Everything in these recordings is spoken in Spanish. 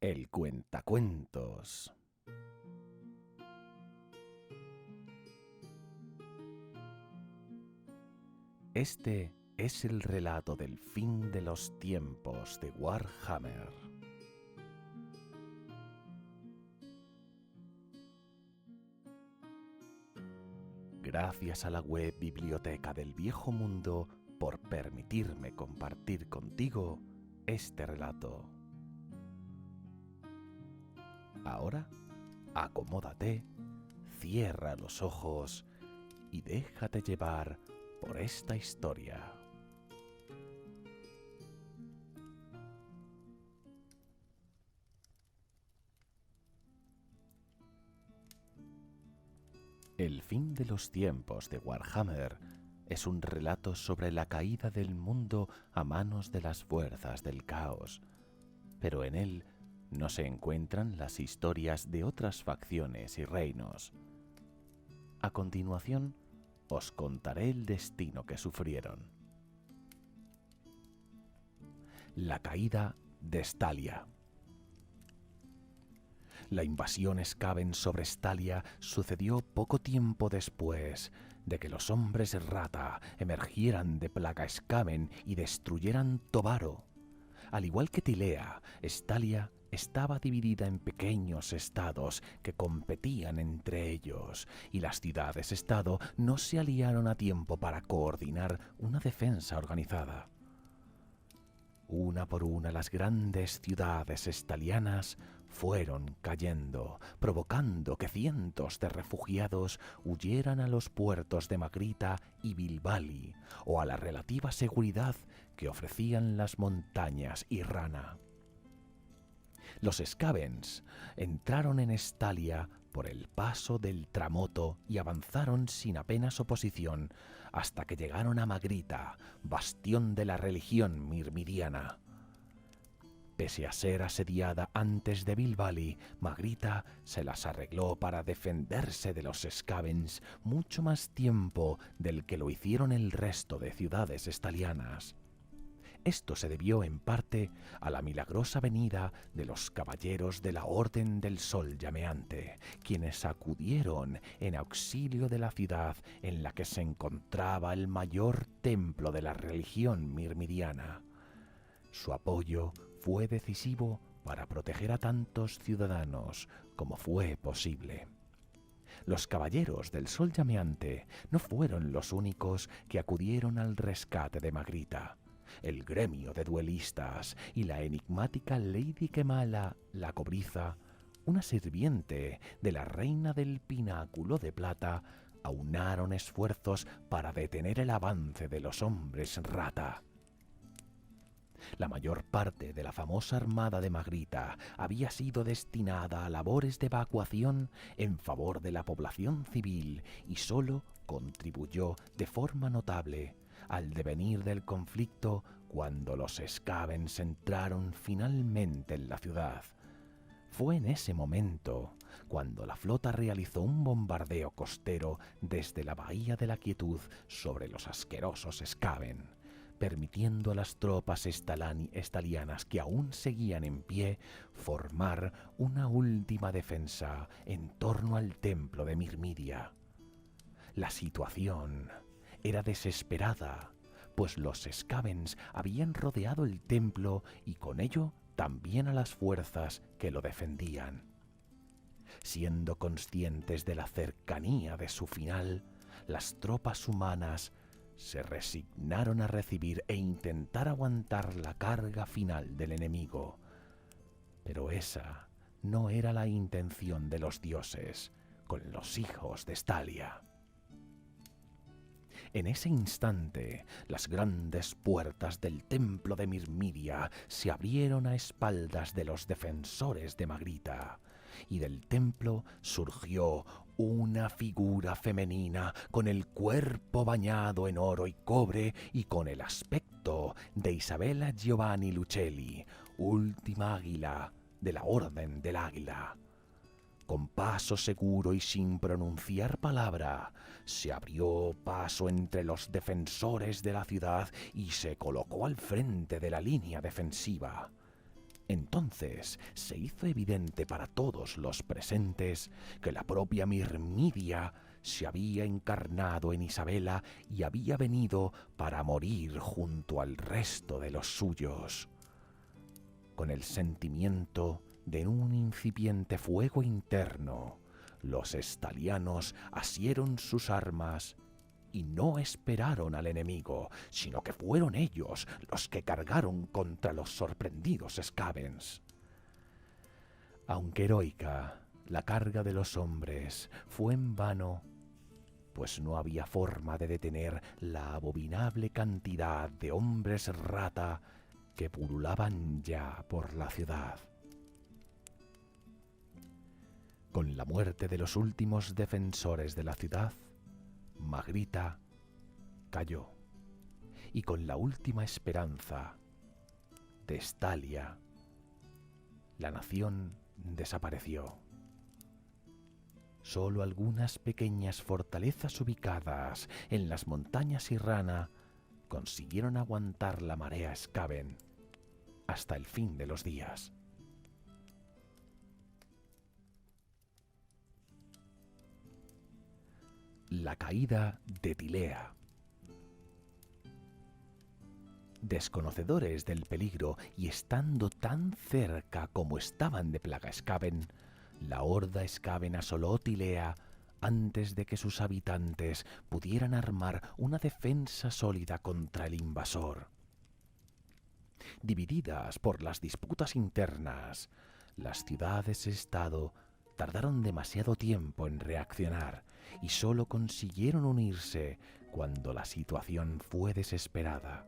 El cuentacuentos. Este es el relato del fin de los tiempos de Warhammer. Gracias a la web Biblioteca del Viejo Mundo por permitirme compartir contigo este relato. Ahora, acomódate, cierra los ojos y déjate llevar por esta historia. El fin de los tiempos de Warhammer es un relato sobre la caída del mundo a manos de las fuerzas del caos, pero en él no se encuentran las historias de otras facciones y reinos. A continuación, os contaré el destino que sufrieron. La caída de Stalia. La invasión Skaven sobre Stalia sucedió poco tiempo después de que los hombres rata emergieran de Plaga Skaven y destruyeran Tobaro. Al igual que Tilea, Stalia estaba dividida en pequeños estados que competían entre ellos, y las ciudades-estado no se aliaron a tiempo para coordinar una defensa organizada. Una por una las grandes ciudades estalianas fueron cayendo, provocando que cientos de refugiados huyeran a los puertos de Magrita y Bilbali, o a la relativa seguridad que ofrecían las montañas y Rana. Los Skavens entraron en Stalia por el paso del Tramoto y avanzaron sin apenas oposición hasta que llegaron a Magrita, bastión de la religión mirmidiana. Pese a ser asediada antes de Bilbali, Magrita se las arregló para defenderse de los Skavens mucho más tiempo del que lo hicieron el resto de ciudades estalianas. Esto se debió en parte a la milagrosa venida de los caballeros de la Orden del Sol Llameante, quienes acudieron en auxilio de la ciudad en la que se encontraba el mayor templo de la religión mirmidiana. Su apoyo fue decisivo para proteger a tantos ciudadanos como fue posible. Los caballeros del Sol Llameante no fueron los únicos que acudieron al rescate de Magrita. El gremio de duelistas y la enigmática Lady Kemala la Cobriza, una sirviente de la reina del Pináculo de Plata, aunaron esfuerzos para detener el avance de los hombres rata. La mayor parte de la famosa armada de Magrita había sido destinada a labores de evacuación en favor de la población civil y solo contribuyó de forma notable al devenir del conflicto cuando los Skavens entraron finalmente en la ciudad. Fue en ese momento cuando la flota realizó un bombardeo costero desde la Bahía de la Quietud sobre los asquerosos Skaven, permitiendo a las tropas estalianas que aún seguían en pie formar una última defensa en torno al templo de Mirmidia. La situación era desesperada, pues los Skavens habían rodeado el templo y con ello también a las fuerzas que lo defendían. Siendo conscientes de la cercanía de su final, las tropas humanas se resignaron a recibir e intentar aguantar la carga final del enemigo. Pero esa no era la intención de los dioses con los hijos de Stalia. En ese instante, las grandes puertas del templo de Mirmidia se abrieron a espaldas de los defensores de Magrita, y del templo surgió una figura femenina con el cuerpo bañado en oro y cobre y con el aspecto de Isabella Giovanni Lucelli, última águila de la Orden del Águila. Con paso seguro y sin pronunciar palabra, se abrió paso entre los defensores de la ciudad y se colocó al frente de la línea defensiva. Entonces se hizo evidente para todos los presentes que la propia Mirmidia se había encarnado en Isabela y había venido para morir junto al resto de los suyos. Con el sentimiento de un incipiente fuego interno, los estalianos asieron sus armas y no esperaron al enemigo, sino que fueron ellos los que cargaron contra los sorprendidos Skavens. Aunque heroica, la carga de los hombres fue en vano, pues no había forma de detener la abominable cantidad de hombres rata que pululaban ya por la ciudad. Con la muerte de los últimos defensores de la ciudad, Magrita cayó, y con la última esperanza de Estalia, la nación desapareció. Solo algunas pequeñas fortalezas ubicadas en las montañas Irrana consiguieron aguantar la marea Skaven hasta el fin de los días. La caída de Tilea. Desconocedores del peligro y estando tan cerca como estaban de plaga Skaven, la horda Skaven asoló Tilea antes de que sus habitantes pudieran armar una defensa sólida contra el invasor. Divididas por las disputas internas, las ciudades-estado tardaron demasiado tiempo en reaccionar y solo consiguieron unirse cuando la situación fue desesperada.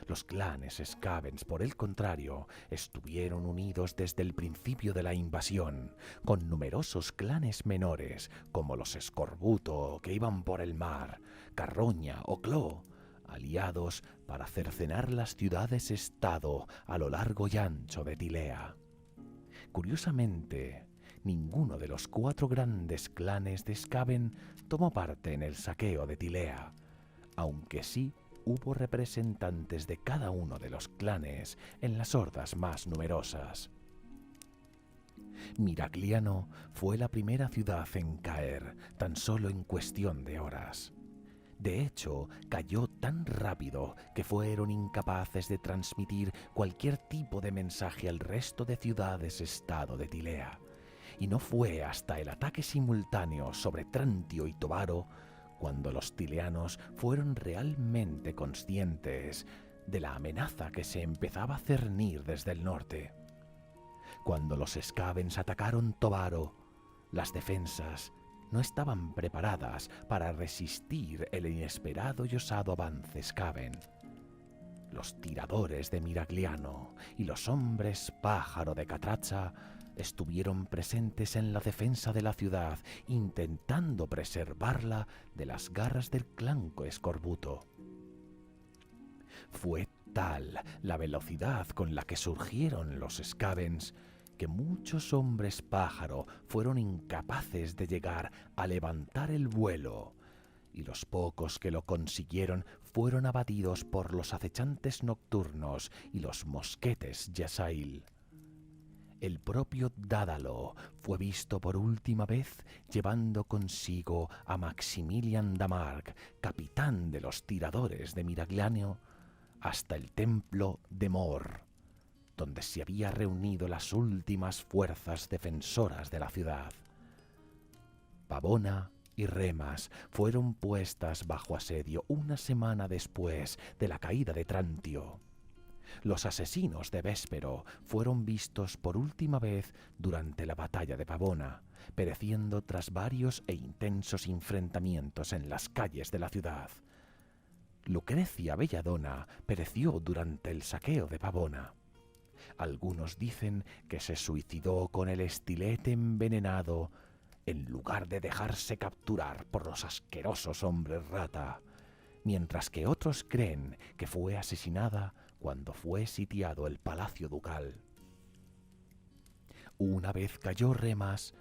Los clanes Skavens, por el contrario, estuvieron unidos desde el principio de la invasión, con numerosos clanes menores, como los Scorbuto, que iban por el mar, Carroña o Clo, aliados para cercenar las ciudades-estado a lo largo y ancho de Tilea. Curiosamente, ninguno de los 4 grandes clanes de Skaven tomó parte en el saqueo de Tilea, aunque sí hubo representantes de cada uno de los clanes en las hordas más numerosas. Miragliano fue la primera ciudad en caer, tan solo en cuestión de horas. De hecho, cayó tan rápido que fueron incapaces de transmitir cualquier tipo de mensaje al resto de ciudades-estado de Tilea. Y no fue hasta el ataque simultáneo sobre Trantio y Tobaro cuando los tileanos fueron realmente conscientes de la amenaza que se empezaba a cernir desde el norte. Cuando los Skavens atacaron Tobaro, las defensas no estaban preparadas para resistir el inesperado y osado avance Skaven. Los tiradores de Miragliano y los hombres pájaro de Catracha estuvieron presentes en la defensa de la ciudad, intentando preservarla de las garras del clan Scorbuto. Fue tal la velocidad con la que surgieron los Skavens que muchos hombres pájaro fueron incapaces de llegar a levantar el vuelo, y los pocos que lo consiguieron fueron abatidos por los acechantes nocturnos y los mosquetes Yasail. El propio Dádalo fue visto por última vez llevando consigo a Maximilian Damark, capitán de los tiradores de Miragliano, hasta el templo de Mor, donde se había reunido las últimas fuerzas defensoras de la ciudad. Pavona y Remas fueron puestas bajo asedio una semana después de la caída de Trantio. Los asesinos de Véspero fueron vistos por última vez durante la batalla de Pavona, pereciendo tras varios e intensos enfrentamientos en las calles de la ciudad. Lucrecia Belladona pereció durante el saqueo de Pavona. Algunos dicen que se suicidó con el estilete envenenado en lugar de dejarse capturar por los asquerosos hombres rata, mientras que otros creen que fue asesinada cuando fue sitiado el palacio ducal. Una vez cayó Remas,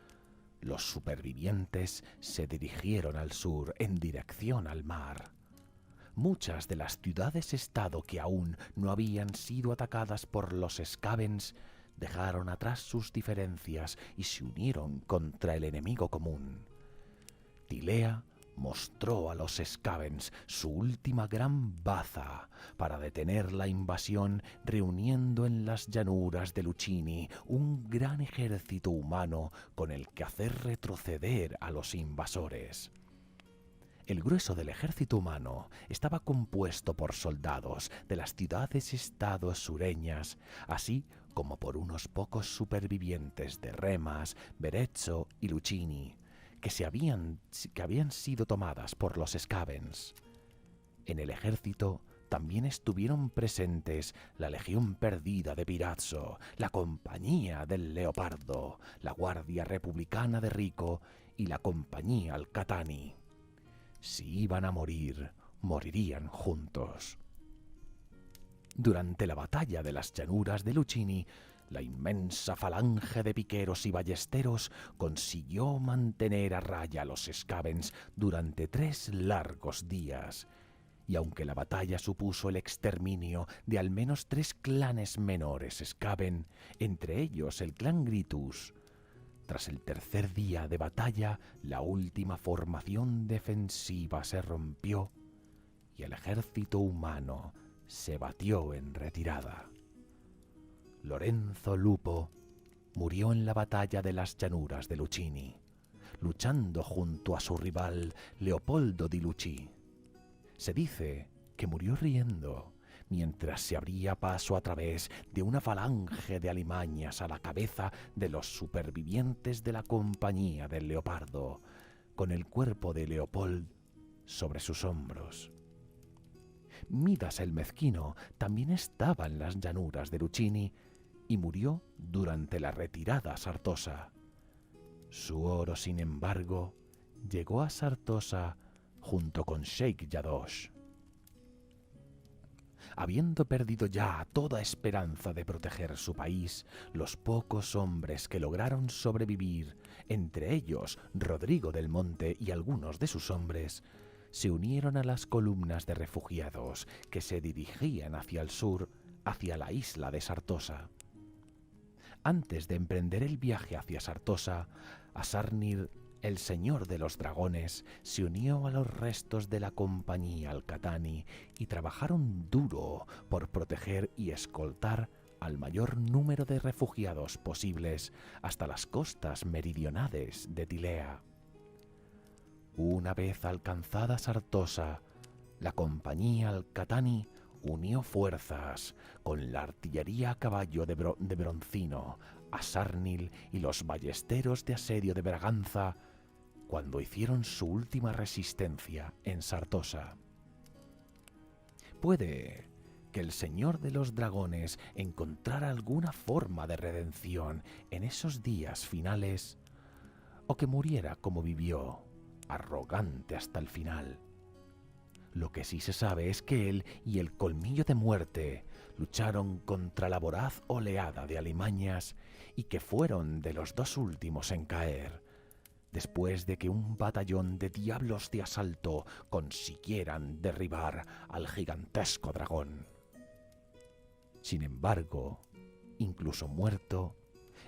los supervivientes se dirigieron al sur en dirección al mar. Muchas de las ciudades-estado que aún no habían sido atacadas por los Skavens dejaron atrás sus diferencias y se unieron contra el enemigo común. Tilea mostró a los Skavens su última gran baza para detener la invasión, reuniendo en las llanuras de Lucini un gran ejército humano con el que hacer retroceder a los invasores. El grueso del ejército humano estaba compuesto por soldados de las ciudades-estado sureñas, así como por unos pocos supervivientes de Remas, Berezzo y Lucini, que habían sido tomadas por los Skavens. En el ejército también estuvieron presentes la Legión Perdida de Pirazzo, la Compañía del Leopardo, la Guardia Republicana de Rico y la Compañía Alcatani. Si iban a morir, morirían juntos. Durante la batalla de las llanuras de Lucini, la inmensa falange de piqueros y ballesteros consiguió mantener a raya a los Skavens durante 3 largos días, y aunque la batalla supuso el exterminio de al menos 3 clanes menores Skaven, entre ellos el clan Gritus, tras el tercer día de batalla, la última formación defensiva se rompió y el ejército humano se batió en retirada. Lorenzo Lupo murió en la batalla de las llanuras de Lucini, luchando junto a su rival Leopoldo di Luci. Se dice que murió riendo mientras se abría paso a través de una falange de alimañas a la cabeza de los supervivientes de la Compañía del Leopardo, con el cuerpo de Leopold sobre sus hombros. Midas el Mezquino también estaba en las llanuras de Lucini y murió durante la retirada a Sartosa. Su oro, sin embargo, llegó a Sartosa junto con Sheikh Yadosh. Habiendo perdido ya toda esperanza de proteger su país, los pocos hombres que lograron sobrevivir, entre ellos Rodrigo del Monte y algunos de sus hombres, se unieron a las columnas de refugiados que se dirigían hacia el sur, hacia la isla de Sartosa. Antes de emprender el viaje hacia Sartosa, Asarnir, el señor de los dragones, se unió a los restos de la Compañía Alcatani y trabajaron duro por proteger y escoltar al mayor número de refugiados posibles hasta las costas meridionales de Tilea. Una vez alcanzada Sartosa, la Compañía Alcatani unió fuerzas con la artillería a caballo de Broncino, Asarnil y los ballesteros de asedio de Braganza cuando hicieron su última resistencia en Sartosa. Puede que el señor de los dragones encontrara alguna forma de redención en esos días finales, o que muriera como vivió, arrogante hasta el final. Lo que sí se sabe es que él y el Colmillo de Muerte lucharon contra la voraz oleada de alimañas y que fueron de los 2 últimos en caer, después de que un batallón de diablos de asalto consiguieran derribar al gigantesco dragón. Sin embargo, incluso muerto,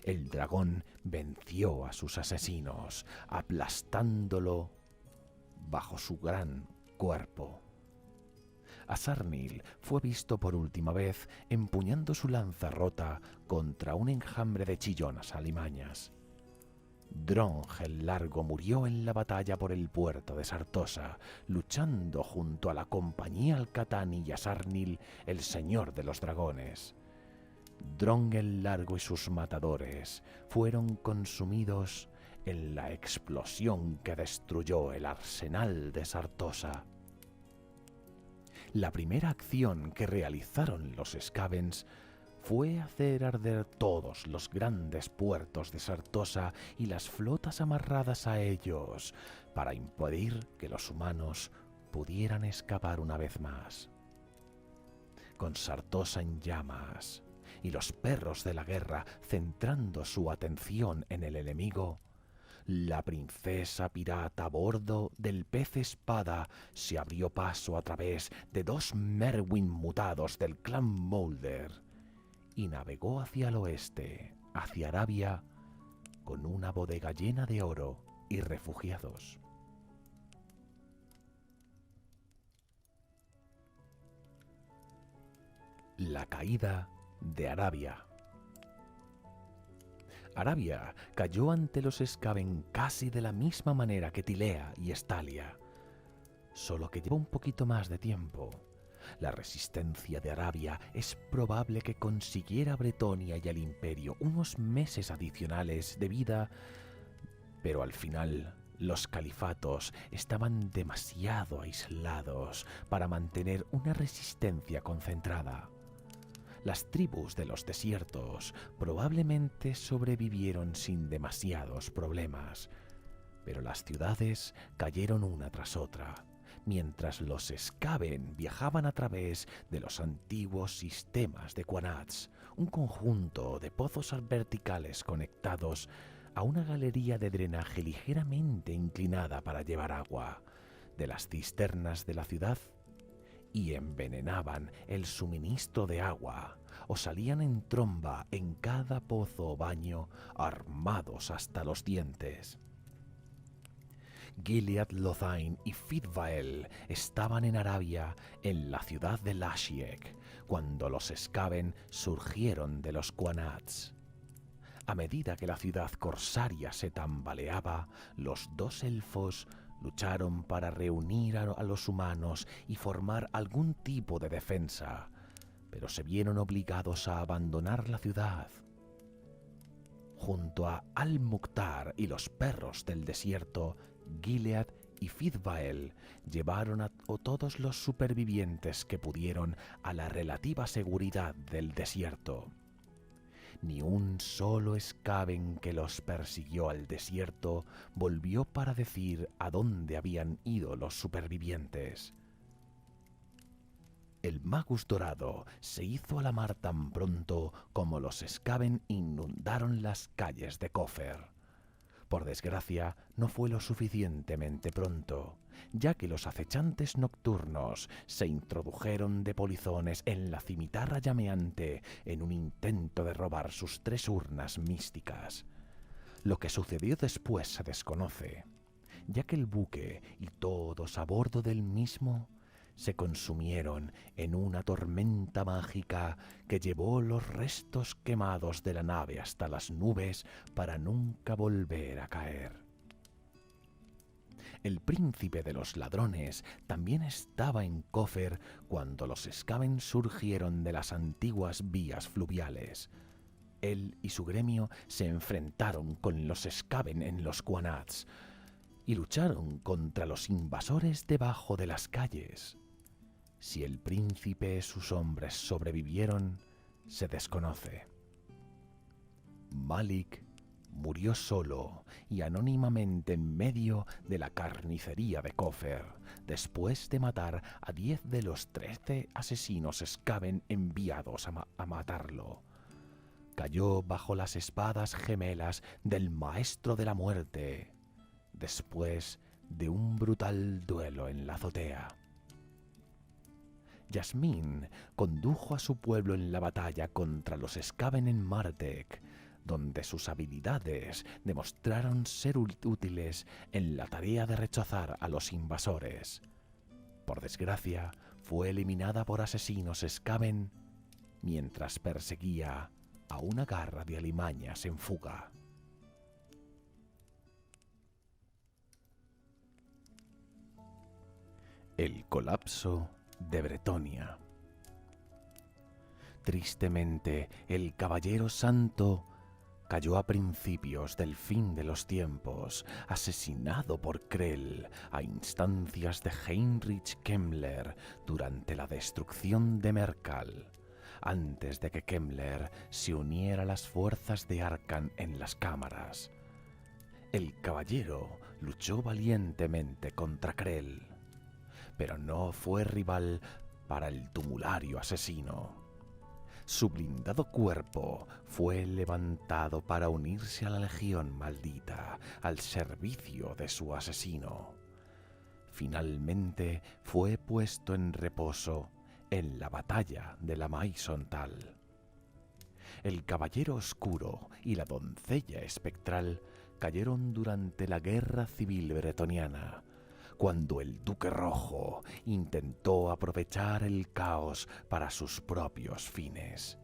el dragón venció a sus asesinos, aplastándolo bajo su gran cuerpo. Asarnil fue visto por última vez empuñando su lanza rota contra un enjambre de chillonas alimañas. Drong el Largo murió en la batalla por el puerto de Sartosa, luchando junto a la Compañía Alcatani y Asarnil, el señor de los dragones. Drong el Largo y sus matadores fueron consumidos en la explosión que destruyó el arsenal de Sartosa. La primera acción que realizaron los Skavens fue hacer arder todos los grandes puertos de Sartosa y las flotas amarradas a ellos para impedir que los humanos pudieran escapar una vez más. Con Sartosa en llamas y los perros de la guerra centrando su atención en el enemigo, la princesa pirata a bordo del pez espada se abrió paso a través de 2 Merwin mutados del clan Moulder y navegó hacia el oeste, hacia Arabia, con una bodega llena de oro y refugiados. La caída de Arabia. Arabia cayó ante los Skaven casi de la misma manera que Tilea y Estalia, solo que llevó un poquito más de tiempo. La resistencia de Arabia es probable que consiguiera a Bretonia y al Imperio unos meses adicionales de vida, pero al final los califatos estaban demasiado aislados para mantener una resistencia concentrada. Las tribus de los desiertos probablemente sobrevivieron sin demasiados problemas, pero las ciudades cayeron una tras otra, mientras los Skaven viajaban a través de los antiguos sistemas de Quanats, un conjunto de pozos verticales conectados a una galería de drenaje ligeramente inclinada para llevar agua de las cisternas de la ciudad, y envenenaban el suministro de agua o salían en tromba en cada pozo o baño armados hasta los dientes. Gilead Lothain y Fidvael estaban en Arabia, en la ciudad de Lashiek, cuando los Skaven surgieron de los Quanats. A medida que la ciudad corsaria se tambaleaba, los dos elfos lucharon para reunir a los humanos y formar algún tipo de defensa, pero se vieron obligados a abandonar la ciudad. Junto a Al-Mukhtar y los perros del desierto, Gilead y Fidvael llevaron a todos los supervivientes que pudieron a la relativa seguridad del desierto. Ni un solo Skaven que los persiguió al desierto volvió para decir a dónde habían ido los supervivientes. El Magus Dorado se hizo a la mar tan pronto como los Skaven inundaron las calles de Cofer. Por desgracia, no fue lo suficientemente pronto, ya que los acechantes nocturnos se introdujeron de polizones en la cimitarra llameante en un intento de robar sus 3 urnas místicas. Lo que sucedió después se desconoce, ya que el buque y todos a bordo del mismo se consumieron en una tormenta mágica que llevó los restos quemados de la nave hasta las nubes para nunca volver a caer. El príncipe de los ladrones también estaba en Cofer cuando los Skaven surgieron de las antiguas vías fluviales. Él y su gremio se enfrentaron con los Skaven en los Quanats y lucharon contra los invasores debajo de las calles. Si el príncipe y sus hombres sobrevivieron, se desconoce. Malik murió solo y anónimamente en medio de la carnicería de Cofer, después de matar a 10 de los 13 asesinos Skaven enviados a matarlo. Cayó bajo las espadas gemelas del Maestro de la Muerte, después de un brutal duelo en la azotea. Yasmín condujo a su pueblo en la batalla contra los Skaven en Mardek, donde sus habilidades demostraron ser útiles en la tarea de rechazar a los invasores. Por desgracia, fue eliminada por asesinos Skaven mientras perseguía a una garra de alimañas en fuga. El colapso de Bretonia. Tristemente, el Caballero Santo cayó a principios del fin de los tiempos, asesinado por Krell a instancias de Heinrich Kemmler durante la destrucción de Merkal, antes de que Kemmler se uniera a las fuerzas de Arkan en las cámaras. El caballero luchó valientemente contra Krell, pero no fue rival para el tumulario asesino. Su blindado cuerpo fue levantado para unirse a la legión maldita al servicio de su asesino. Finalmente fue puesto en reposo en la batalla de la Maisontal. El caballero oscuro y la doncella espectral cayeron durante la guerra civil bretoniana, cuando el Duque Rojo intentó aprovechar el caos para sus propios fines.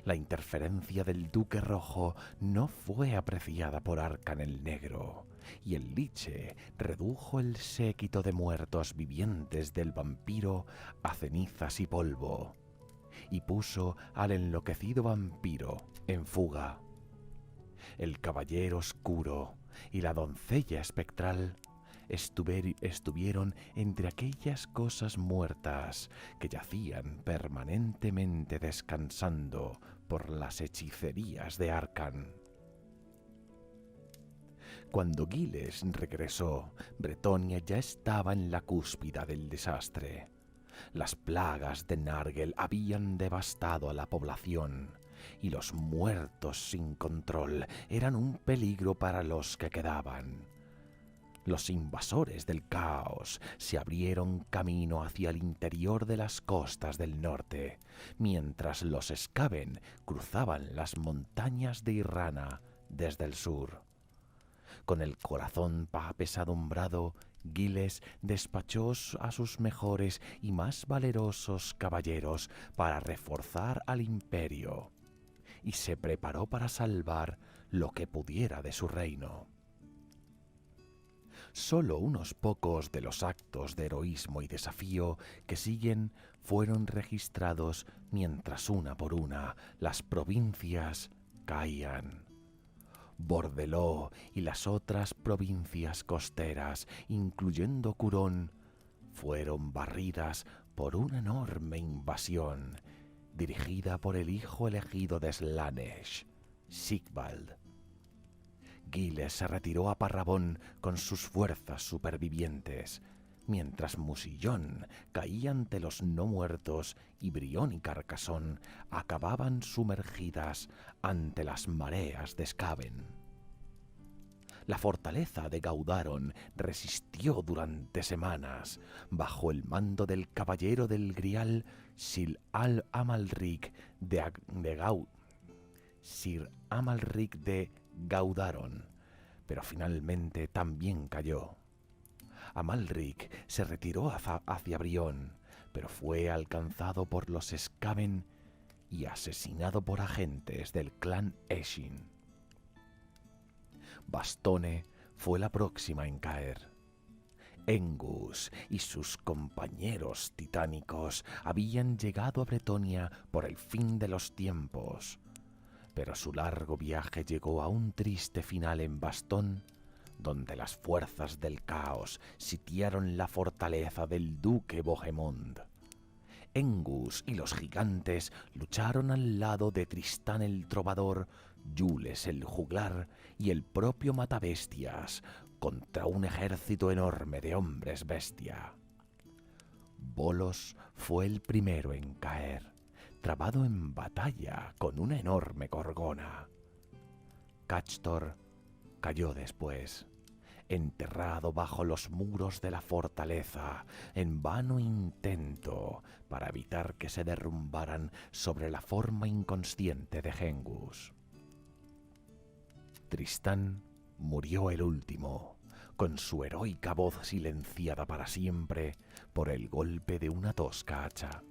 La interferencia del Duque Rojo no fue apreciada por Arcan el Negro, y el Liche redujo el séquito de muertos vivientes del vampiro a cenizas y polvo, y puso al enloquecido vampiro en fuga. El caballero oscuro y la doncella espectral estuvieron entre aquellas cosas muertas que yacían permanentemente descansando por las hechicerías de Arcan. Cuando Giles regresó, Bretonia ya estaba en la cúspide del desastre. Las plagas de Nargel habían devastado a la población, y los muertos sin control eran un peligro para los que quedaban. Los invasores del caos se abrieron camino hacia el interior de las costas del norte, mientras los Skaven cruzaban las montañas de Irrana desde el sur. Con el corazón apesadumbrado, Giles despachó a sus mejores y más valerosos caballeros para reforzar al imperio, y se preparó para salvar lo que pudiera de su reino. Solo unos pocos de los actos de heroísmo y desafío que siguen fueron registrados mientras una por una las provincias caían. Bordeló y las otras provincias costeras, incluyendo Curón, fueron barridas por una enorme invasión dirigida por el hijo elegido de Slaanesh, Sigvald. Giles se retiró a Parrabón con sus fuerzas supervivientes, mientras Musillón caía ante los no muertos y Brión y Carcassonne acababan sumergidas ante las mareas de Skaven. La fortaleza de Gaudaron resistió durante semanas bajo el mando del caballero del Grial Sir Amalric de Gaudaron, pero finalmente también cayó. Amalric se retiró hacia Brión, pero fue alcanzado por los Skaven y asesinado por agentes del clan Eshin. Bastone fue la próxima en caer. Engus y sus compañeros titánicos habían llegado a Bretonia por el fin de los tiempos, pero su largo viaje llegó a un triste final en Bastón, donde las fuerzas del caos sitiaron la fortaleza del duque Bohemond. Engus y los gigantes lucharon al lado de Tristán el Trovador, Jules el Juglar y el propio Matabestias contra un ejército enorme de hombres bestia. Bolos fue el primero en caer, trabado en batalla con una enorme gorgona. Castor cayó después, enterrado bajo los muros de la fortaleza, en vano intento para evitar que se derrumbaran sobre la forma inconsciente de Hengus. Tristán murió el último, con su heroica voz silenciada para siempre por el golpe de una tosca hacha.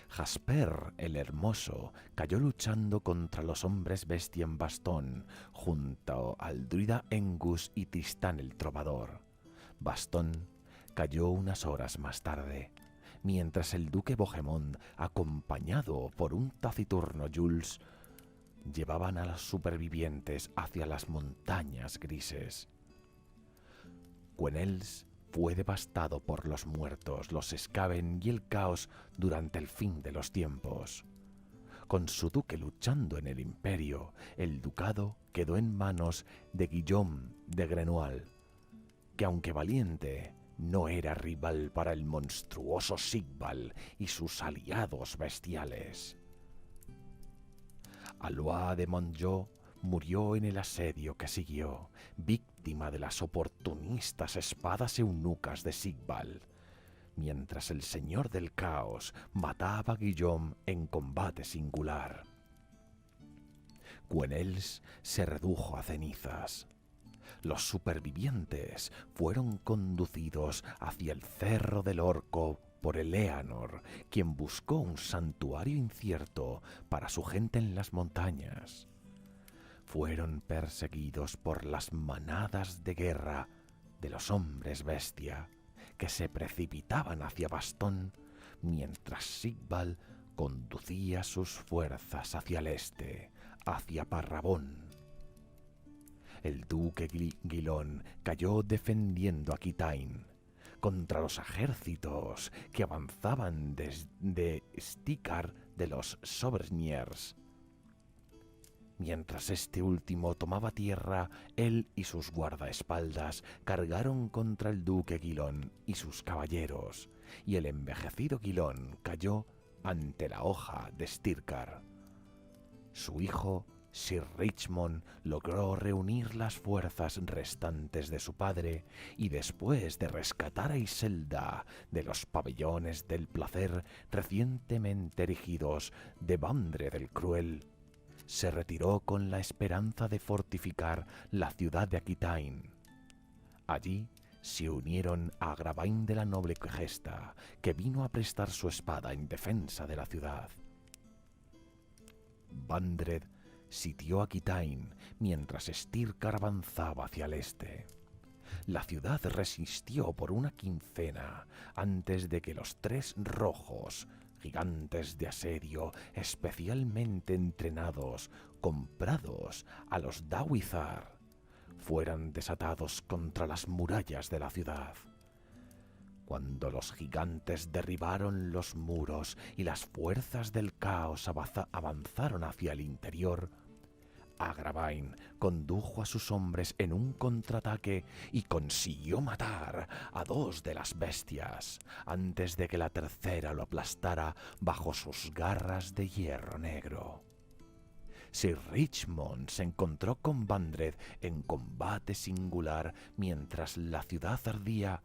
Jasper el Hermoso cayó luchando contra los hombres bestia en Bastón, junto al druida Engus y Tristán el Trovador. Bastón cayó unas horas más tarde, mientras el duque Bohemond, acompañado por un taciturno Jules, llevaban a los supervivientes hacia las montañas grises. Gwenels fue devastado por los muertos, los Skaven y el caos durante el fin de los tiempos. Con su duque luchando en el imperio, el ducado quedó en manos de Guillaume de Grenoble, que aunque valiente, no era rival para el monstruoso Sigvald y sus aliados bestiales. Alois de Montjo murió en el asedio que siguió, víctima de las oportunistas espadas eunucas de Sigval, mientras el Señor del Caos mataba a Guillaume en combate singular. Quenelles se redujo a cenizas. Los supervivientes fueron conducidos hacia el Cerro del Orco por Eleanor, quien buscó un santuario incierto para su gente en las montañas. Fueron perseguidos por las manadas de guerra de los hombres bestia, que se precipitaban hacia Bastón, mientras Sigval conducía sus fuerzas hacia el este, hacia Parrabón. El duque Guilón cayó defendiendo Aquitaine contra los ejércitos que avanzaban desde Stikar de los Sobreniers. Mientras este último tomaba tierra, él y sus guardaespaldas cargaron contra el duque Guilón y sus caballeros, y el envejecido Guilón cayó ante la hoja de Stirkar. Su hijo, Sir Richmond, logró reunir las fuerzas restantes de su padre y después de rescatar a Iselda de los pabellones del placer recientemente erigidos de Bandred el Cruel, se retiró con la esperanza de fortificar la ciudad de Aquitaine. Allí se unieron a Agravain de la noble gesta, que vino a prestar su espada en defensa de la ciudad. Bandred sitió Aquitaine mientras Stirkar avanzaba hacia el este. La ciudad resistió por una quincena antes de que los tres rojos, gigantes de asedio especialmente entrenados, comprados a los Dawizar, fueran desatados contra las murallas de la ciudad. Cuando los gigantes derribaron los muros y las fuerzas del caos avanzaron hacia el interior, Agravain condujo a sus hombres en un contraataque y consiguió matar a dos de las bestias antes de que la tercera lo aplastara bajo sus garras de hierro negro. Sir Richmond se encontró con Bandred en combate singular mientras la ciudad ardía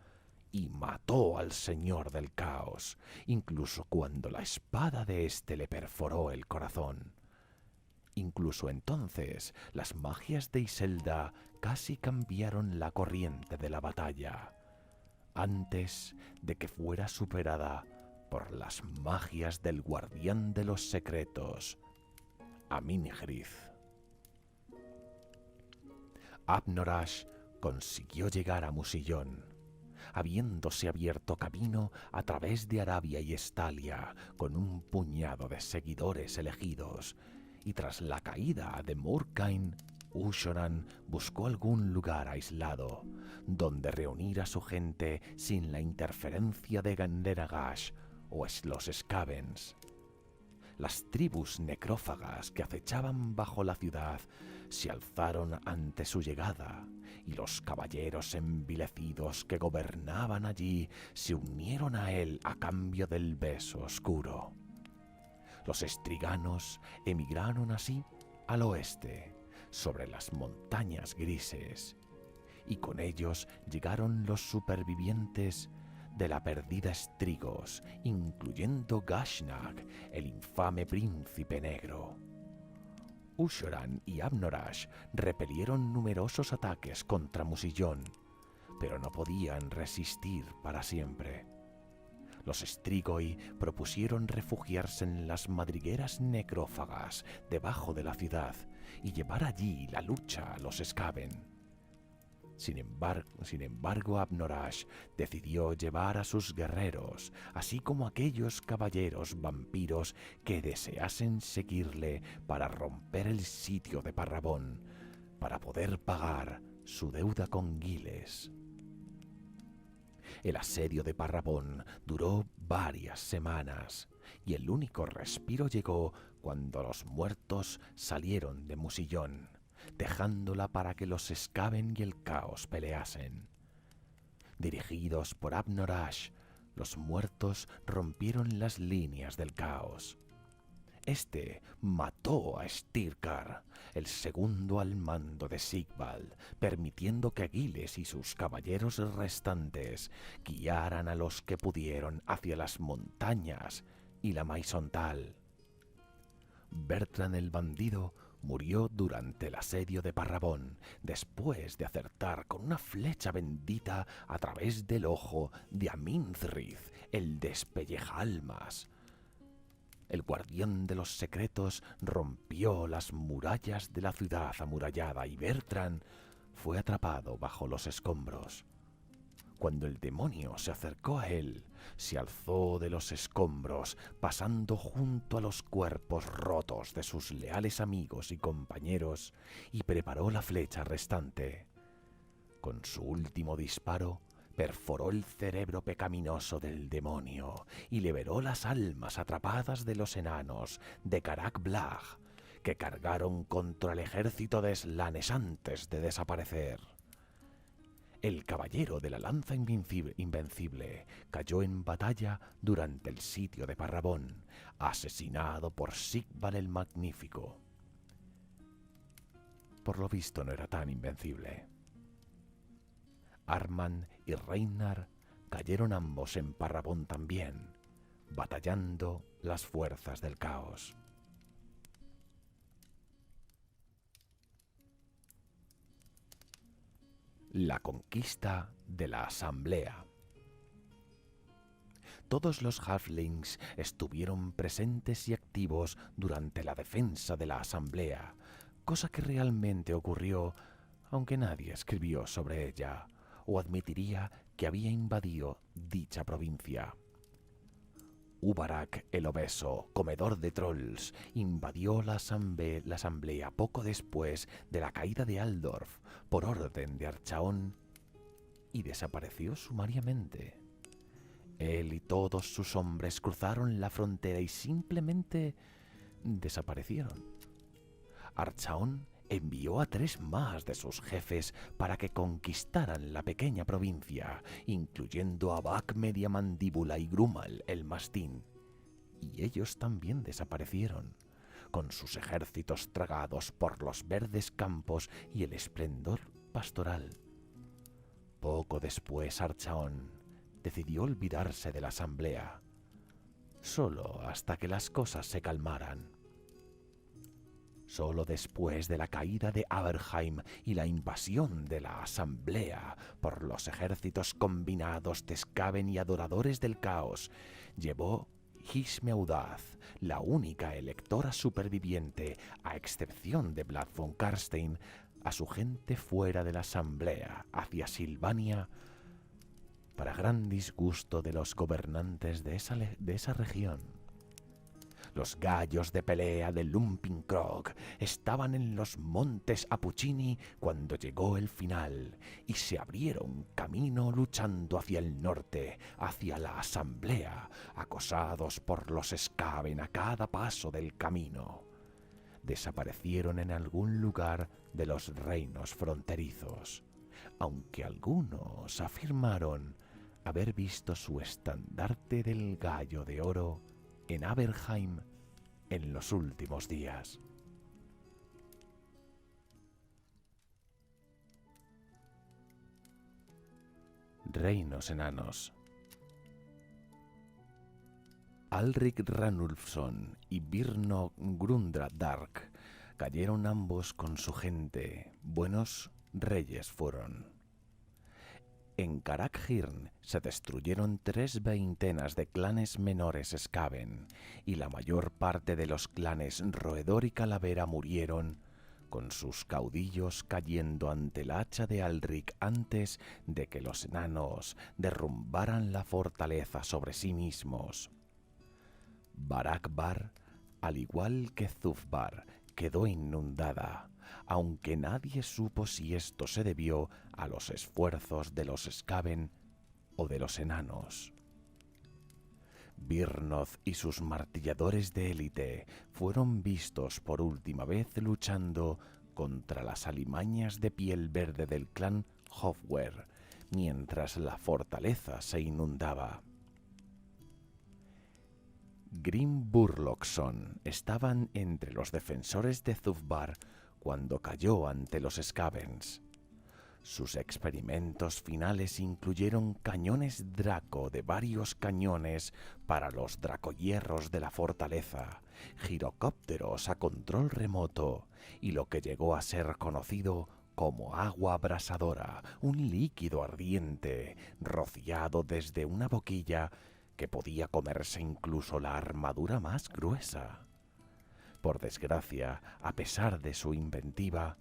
y mató al Señor del Caos, incluso cuando la espada de éste le perforó el corazón. Incluso entonces, las magias de Iselda casi cambiaron la corriente de la batalla, antes de que fuera superada por las magias del guardián de los secretos, Amingrith. Abnorash consiguió llegar a Musillón, habiéndose abierto camino a través de Arabia y Estalia con un puñado de seguidores elegidos, y tras la caída de Murkhain, Ushoran buscó algún lugar aislado donde reunir a su gente sin la interferencia de Ganderagash o los Skavens. Las tribus necrófagas que acechaban bajo la ciudad se alzaron ante su llegada, y los caballeros envilecidos que gobernaban allí se unieron a él a cambio del beso oscuro. Los estriganos emigraron así al oeste, sobre las montañas grises, y con ellos llegaron los supervivientes de la perdida Estrigos, incluyendo Gashnag, el infame príncipe negro. Ushoran y Abnorash repelieron numerosos ataques contra Musillón, pero no podían resistir para siempre. Los Strigoi propusieron refugiarse en las madrigueras necrófagas debajo de la ciudad y llevar allí la lucha a los Skaven. Sin embargo, Abnorash decidió llevar a sus guerreros, así como aquellos caballeros vampiros que deseasen seguirle para romper el sitio de Parrabón, para poder pagar su deuda con Giles. El asedio de Parrabón duró varias semanas, y el único respiro llegó cuando los muertos salieron de Musillón, dejándola para que los Skaven y el caos peleasen. Dirigidos por Abnorash, los muertos rompieron las líneas del caos. Este mató a Styrkar, el segundo al mando de Sigvald, permitiendo que Aquiles y sus caballeros restantes guiaran a los que pudieron hacia las montañas y la Maisontal. Bertrand el bandido murió durante el asedio de Parrabón, después de acertar con una flecha bendita a través del ojo de Aminthrith, el despellejalmas. El guardián de los secretos rompió las murallas de la ciudad amurallada y Bertrand fue atrapado bajo los escombros. Cuando el demonio se acercó a él, se alzó de los escombros, pasando junto a los cuerpos rotos de sus leales amigos y compañeros, y preparó la flecha restante. Con su último disparo, perforó el cerebro pecaminoso del demonio y liberó las almas atrapadas de los enanos de Karak Blag, que cargaron contra el ejército de Slanes antes de desaparecer. El caballero de la lanza invencible cayó en batalla durante el sitio de Parrabón, asesinado por Sigvald el Magnífico. Por lo visto no era tan invencible. Arman y Reinar cayeron ambos en Parrabón también, batallando las fuerzas del caos. La conquista de la Asamblea. Todos los halflings estuvieron presentes y activos durante la defensa de la Asamblea, cosa que realmente ocurrió, aunque nadie escribió sobre ella o admitiría que había invadido dicha provincia. Ubarak el Obeso, comedor de trolls, invadió la asamblea poco después de la caída de Aldorf por orden de Archaon y desapareció sumariamente. Él y todos sus hombres cruzaron la frontera y simplemente desaparecieron. Archaon envió a 3 más de sus jefes para que conquistaran la pequeña provincia, incluyendo a Bak Mediamandíbula y Grumal el Mastín, y ellos también desaparecieron, con sus ejércitos tragados por los verdes campos y el esplendor pastoral. Poco después Archaon decidió olvidarse de la asamblea, solo hasta que las cosas se calmaran. Solo después de la caída de Aberheim y la invasión de la Asamblea por los ejércitos combinados de Skaven y adoradores del caos, llevó Hismeudaz, la única electora superviviente, a excepción de Vlad von Karstein, a su gente fuera de la Asamblea, hacia Silvania, para gran disgusto de los gobernantes de esa región. Los gallos de pelea de Lumping Krog estaban en los montes Apuchini cuando llegó el final y se abrieron camino luchando hacia el norte, hacia la Asamblea, acosados por los Skaven a cada paso del camino. Desaparecieron en algún lugar de los reinos fronterizos, aunque algunos afirmaron haber visto su estandarte del gallo de oro en Aberheim en los últimos días. Reinos enanos. Alrik Ranulfsson y Birno Grundradark cayeron ambos con su gente. Buenos reyes fueron. En Karak-Hirn se destruyeron 3 veintenas de clanes menores Skaven, y la mayor parte de los clanes Roedor y Calavera murieron, con sus caudillos cayendo ante el hacha de Alrik antes de que los enanos derrumbaran la fortaleza sobre sí mismos. Barak-Bar, al igual que Zufbar, quedó inundada, aunque nadie supo si esto se debió a los esfuerzos de los Skaven o de los enanos. Birnoth y sus martilladores de élite fueron vistos por última vez luchando contra las alimañas de piel verde del clan Hofwer, mientras la fortaleza se inundaba. Grim Burlockson estaban entre los defensores de Thufbar cuando cayó ante los Skavens. Sus experimentos finales incluyeron cañones Draco de varios cañones para los dracohierros de la fortaleza, girocópteros a control remoto y lo que llegó a ser conocido como agua abrasadora, un líquido ardiente rociado desde una boquilla que podía comerse incluso la armadura más gruesa. Por desgracia, a pesar de su inventiva,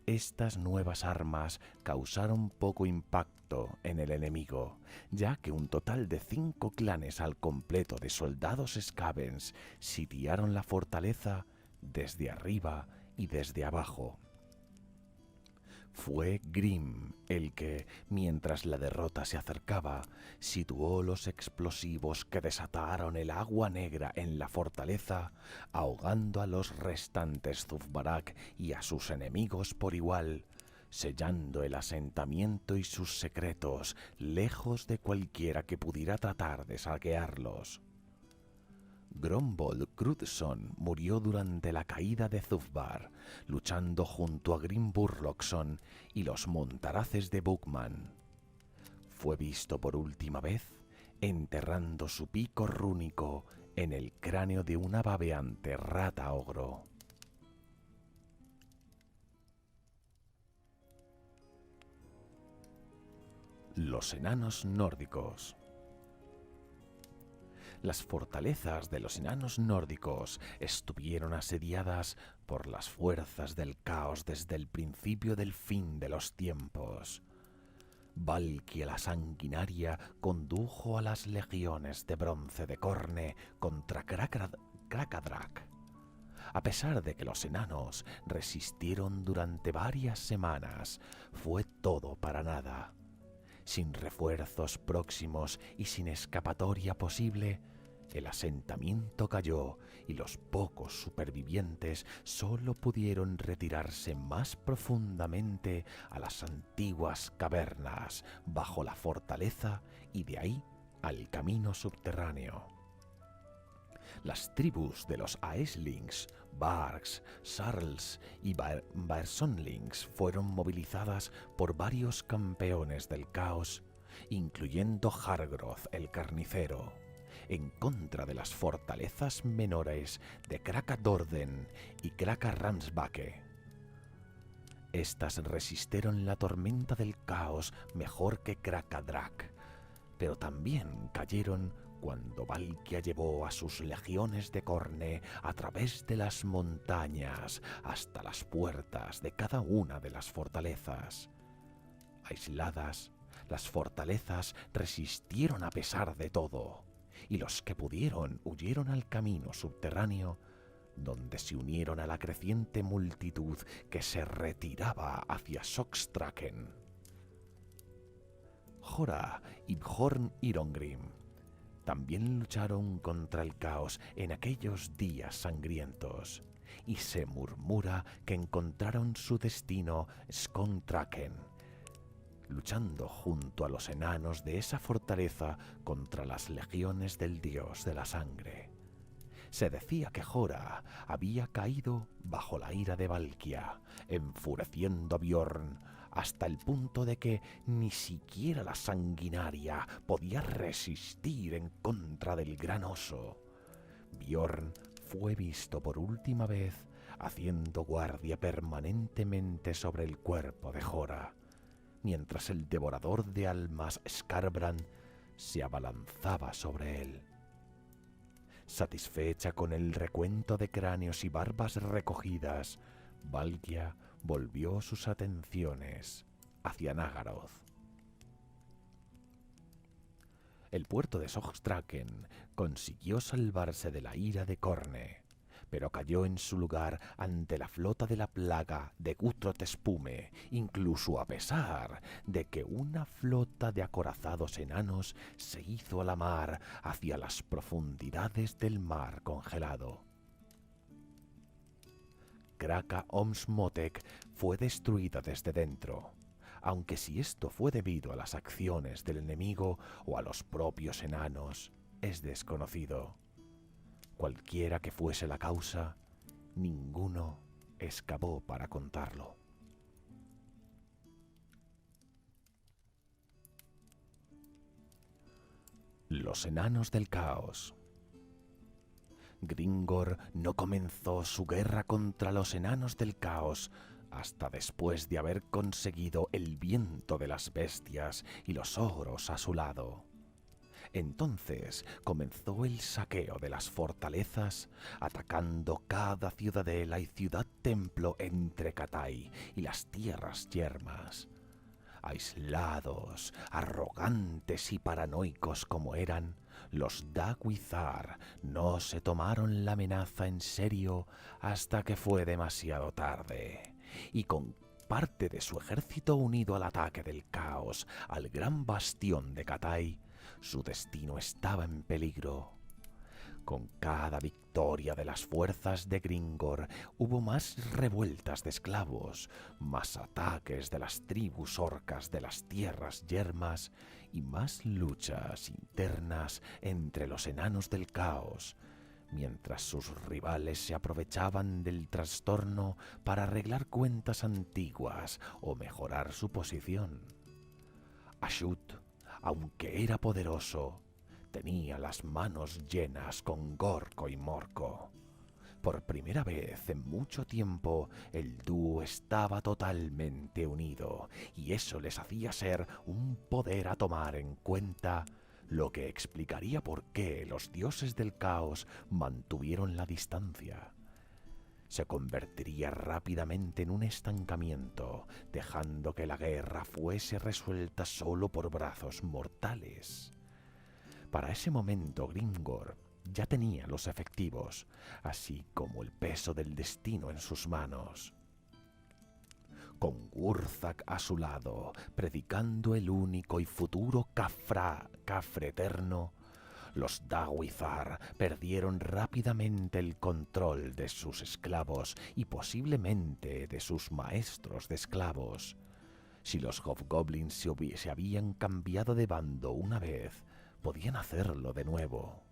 estas nuevas armas causaron poco impacto en el enemigo, ya que un total de 5 clanes al completo de soldados Skavens sitiaron la fortaleza desde arriba y desde abajo. Fue Grim el que, mientras la derrota se acercaba, situó los explosivos que desataron el agua negra en la fortaleza, ahogando a los restantes Thufbarak y a sus enemigos por igual, sellando el asentamiento y sus secretos lejos de cualquiera que pudiera tratar de saquearlos. Grombold Crudson murió durante la caída de Thufbar, luchando junto a Grim Burlockson y los montaraces de Bookman. Fue visto por última vez enterrando su pico rúnico en el cráneo de una babeante rata ogro. Los enanos nórdicos. Las fortalezas de los enanos nórdicos estuvieron asediadas por las fuerzas del caos desde el principio del fin de los tiempos. Valkia la sanguinaria condujo a las legiones de bronce de Corne contra Krakadrak. A pesar de que los enanos resistieron durante varias semanas, fue todo para nada. Sin refuerzos próximos y sin escapatoria posible, el asentamiento cayó y los pocos supervivientes solo pudieron retirarse más profundamente a las antiguas cavernas bajo la fortaleza y de ahí al camino subterráneo. Las tribus de los Aeslings, Barks, Sarls y Barsonlings fueron movilizadas por varios campeones del caos, incluyendo Hargroth el Carnicero, en contra de las fortalezas menores de Krakadorden y Kraka-Ramsbake. Estas resistieron la tormenta del caos mejor que Krakadrak, pero también cayeron cuando Valkia llevó a sus legiones de Corne a través de las montañas hasta las puertas de cada una de las fortalezas. Aisladas, las fortalezas resistieron a pesar de todo, y los que pudieron huyeron al camino subterráneo, donde se unieron a la creciente multitud que se retiraba hacia Soxtraken. Jora y Bjorn Irongrim también lucharon contra el caos en aquellos días sangrientos, y se murmura que encontraron su destino Skontraken, luchando junto a los enanos de esa fortaleza contra las legiones del dios de la sangre. Se decía que Jora había caído bajo la ira de Valkia, enfureciendo a Bjorn hasta el punto de que ni siquiera la sanguinaria podía resistir en contra del gran oso. Bjorn fue visto por última vez haciendo guardia permanentemente sobre el cuerpo de Jora, mientras el devorador de almas Skarbrand se abalanzaba sobre él. Satisfecha con el recuento de cráneos y barbas recogidas, Valkia volvió sus atenciones hacia Nagaroth. El puerto de Soxtraken consiguió salvarse de la ira de Corne, pero cayó en su lugar ante la flota de la plaga de Gutrot-Spume, incluso a pesar de que una flota de acorazados enanos se hizo a la mar hacia las profundidades del mar congelado. Kraka-Omsmotek fue destruida desde dentro, aunque si esto fue debido a las acciones del enemigo o a los propios enanos, es desconocido. Cualquiera que fuese la causa, ninguno escapó para contarlo. Los enanos del caos. Gringor no comenzó su guerra contra los enanos del caos hasta después de haber conseguido el viento de las bestias y los ogros a su lado. Entonces comenzó el saqueo de las fortalezas, atacando cada ciudadela y ciudad-templo entre Cathay y las tierras yermas. Aislados, arrogantes y paranoicos como eran, los Dagwizar no se tomaron la amenaza en serio hasta que fue demasiado tarde, y con parte de su ejército unido al ataque del caos al gran bastión de Cathay, su destino estaba en peligro. Con cada victoria de las fuerzas de Gringor hubo más revueltas de esclavos, más ataques de las tribus orcas de las tierras yermas y más luchas internas entre los enanos del caos, mientras sus rivales se aprovechaban del trastorno para arreglar cuentas antiguas o mejorar su posición. Ashut, aunque era poderoso, tenía las manos llenas con Gorko y Morko. Por primera vez en mucho tiempo, el dúo estaba totalmente unido, y eso les hacía ser un poder a tomar en cuenta, lo que explicaría por qué los dioses del caos mantuvieron la distancia. Se convertiría rápidamente en un estancamiento, dejando que la guerra fuese resuelta solo por brazos mortales. Para ese momento Gringor ya tenía los efectivos, así como el peso del destino en sus manos. Con Gurzak a su lado, predicando el único y futuro Cafre eterno, los Dagwizar perdieron rápidamente el control de sus esclavos y posiblemente de sus maestros de esclavos. Si los Hobgoblins se habían cambiado de bando una vez, podían hacerlo de nuevo.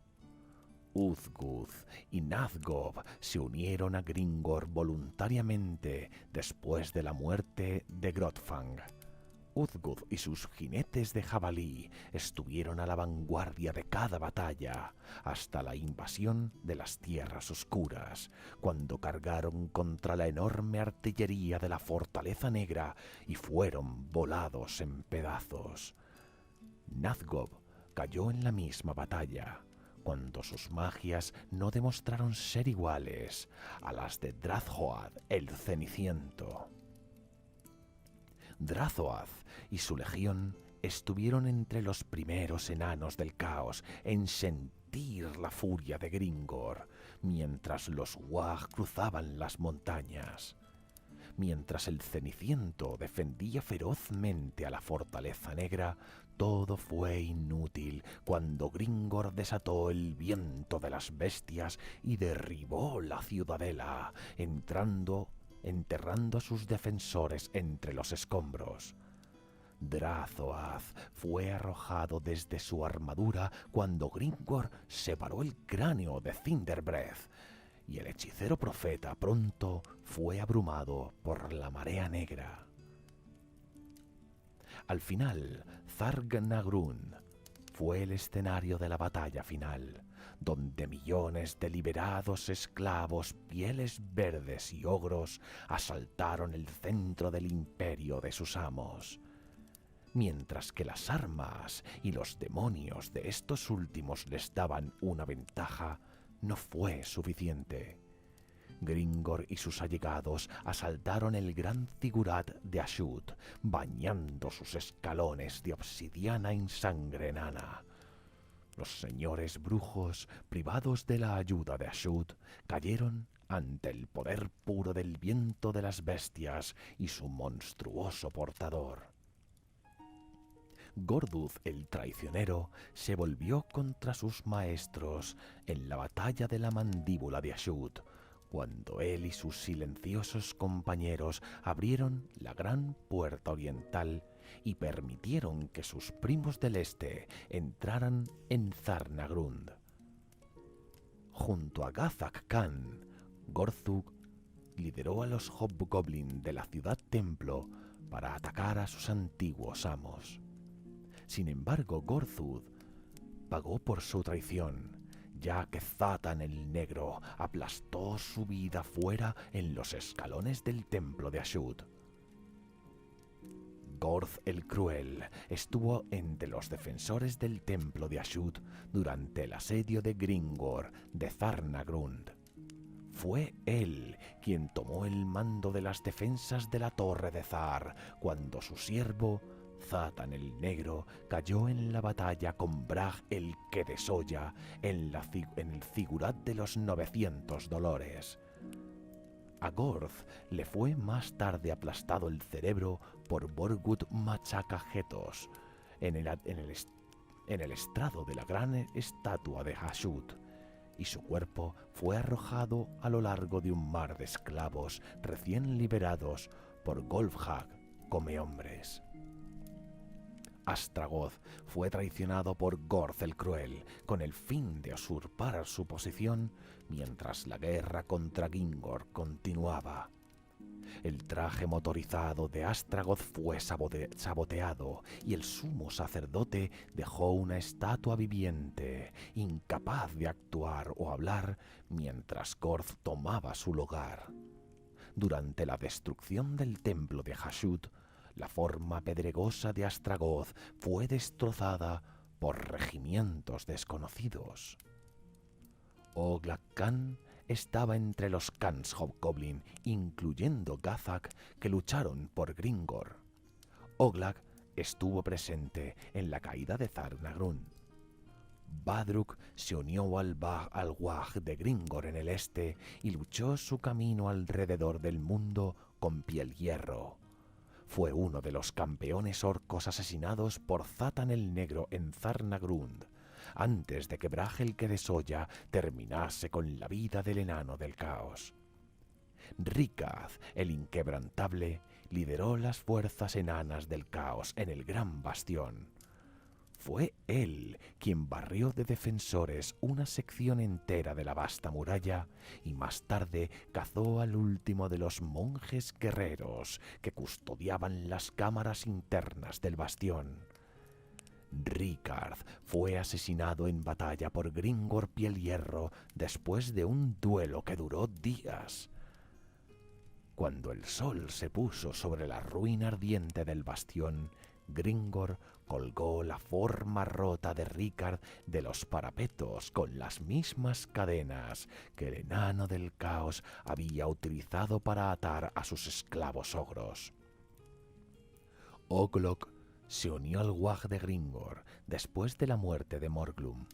Uzguth y Nazgob se unieron a Gringor voluntariamente después de la muerte de Grotfang. Uzguth y sus jinetes de jabalí estuvieron a la vanguardia de cada batalla hasta la invasión de las Tierras Oscuras, cuando cargaron contra la enorme artillería de la Fortaleza Negra y fueron volados en pedazos. Nazgob cayó en la misma batalla, cuando sus magias no demostraron ser iguales a las de Drathoad el Ceniciento. Drathoad y su legión estuvieron entre los primeros enanos del caos en sentir la furia de Gringor, mientras los Wag cruzaban las montañas. Mientras el Ceniciento defendía ferozmente a la Fortaleza Negra, todo fue inútil cuando Gringor desató el viento de las bestias y derribó la ciudadela, enterrando a sus defensores entre los escombros. Drathoad fue arrojado desde su armadura cuando Gringor separó el cráneo de Cinderbreath, y el hechicero profeta pronto fue abrumado por la marea negra. Al final, Zarg-Nagrun fue el escenario de la batalla final, donde millones de liberados esclavos, pieles verdes y ogros asaltaron el centro del imperio de sus amos. Mientras que las armas y los demonios de estos últimos les daban una ventaja, no fue suficiente. Gringor y sus allegados asaltaron el gran zigurat de Ashut, bañando sus escalones de obsidiana en sangre enana. Los señores brujos, privados de la ayuda de Ashut, cayeron ante el poder puro del viento de las bestias y su monstruoso portador. Gorduth el traicionero se volvió contra sus maestros en la batalla de la mandíbula de Ashut, cuando él y sus silenciosos compañeros abrieron la gran puerta oriental y permitieron que sus primos del este entraran en Zarnagrund. Junto a Gazak Khan, Gorzug lideró a los Hobgoblin de la ciudad templo para atacar a sus antiguos amos. Sin embargo, Gorzug pagó por su traición, ya que Zatan el Negro aplastó su vida fuera en los escalones del templo de Ashut. Gorth el Cruel estuvo entre los defensores del templo de Ashut durante el asedio de Gringor de Zarnagrund. Fue él quien tomó el mando de las defensas de la torre de Zar cuando su siervo, Zatan el Negro, cayó en la batalla con Brag el que desolla en el Zigurat de los 900 dolores. A Gorth le fue más tarde aplastado el cerebro por Borgut Machacajetos en el estrado de la gran estatua de Ashut, y su cuerpo fue arrojado a lo largo de un mar de esclavos recién liberados por Golfhag Comehombres. Astragoth fue traicionado por Gorth el Cruel con el fin de usurpar su posición mientras la guerra contra Gingor continuaba. El traje motorizado de Astragoth fue saboteado y el sumo sacerdote dejó una estatua viviente, incapaz de actuar o hablar mientras Gorth tomaba su lugar. Durante la destrucción del templo de Ashut, la forma pedregosa de Astragoth fue destrozada por regimientos desconocidos. Oglak Khan estaba entre los Khans Hobgoblin, incluyendo Gazak, que lucharon por Gringor. Oglak estuvo presente en la caída de Zarnagrund. Badruk se unió al Wag de Gringor en el este y luchó su camino alrededor del mundo con piel hierro. Fue uno de los campeones orcos asesinados por Zatan el Negro en Zarnagrund, antes de que Brag el que desolla terminase con la vida del enano del caos. Rikaz, el inquebrantable, lideró las fuerzas enanas del caos en el gran bastión. Fue él quien barrió de defensores una sección entera de la vasta muralla y más tarde cazó al último de los monjes guerreros que custodiaban las cámaras internas del bastión. Rikard fue asesinado en batalla por Gringor Piel Hierro después de un duelo que duró días. Cuando el sol se puso sobre la ruina ardiente del bastión, Gringor colgó la forma rota de Rikard de los parapetos con las mismas cadenas que el enano del caos había utilizado para atar a sus esclavos ogros. Oglok se unió al Wag de Gringor después de la muerte de Morglum.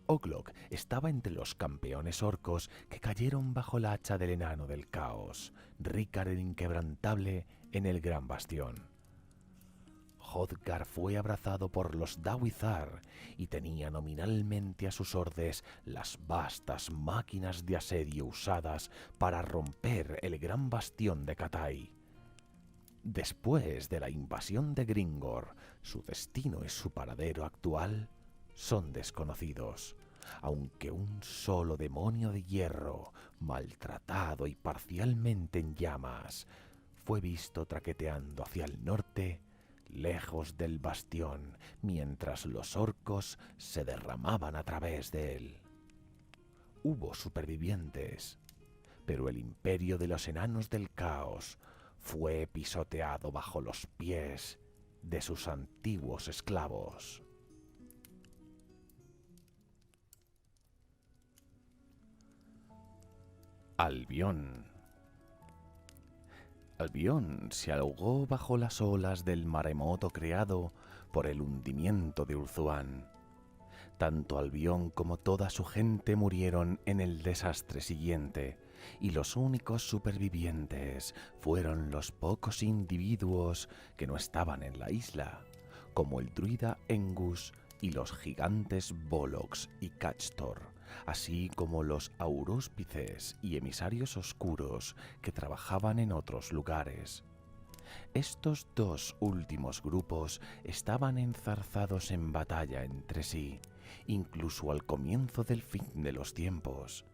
Oglok estaba entre los campeones orcos que cayeron bajo el hacha del enano del caos, Rikard el inquebrantable, en el gran bastión. Hodgar fue abrazado por los Dawizar y tenía nominalmente a sus órdenes las vastas máquinas de asedio usadas para romper el gran bastión de Katai. Después de la invasión de Gringor, su destino y su paradero actual son desconocidos, aunque un solo demonio de hierro, maltratado y parcialmente en llamas, fue visto traqueteando hacia el norte, lejos del bastión, mientras los orcos se derramaban a través de él. Hubo supervivientes, pero el imperio de los enanos del caos fue pisoteado bajo los pies de sus antiguos esclavos. Albión. Albión se ahogó bajo las olas del maremoto creado por el hundimiento de Ulthuan. Tanto Albión como toda su gente murieron en el desastre siguiente, y los únicos supervivientes fueron los pocos individuos que no estaban en la isla, como el druida Engus y los gigantes Volox y Cachtor, así como los auróspices y emisarios oscuros que trabajaban en otros lugares. Estos dos últimos grupos estaban enzarzados en batalla entre sí, incluso al comienzo del fin de los tiempos.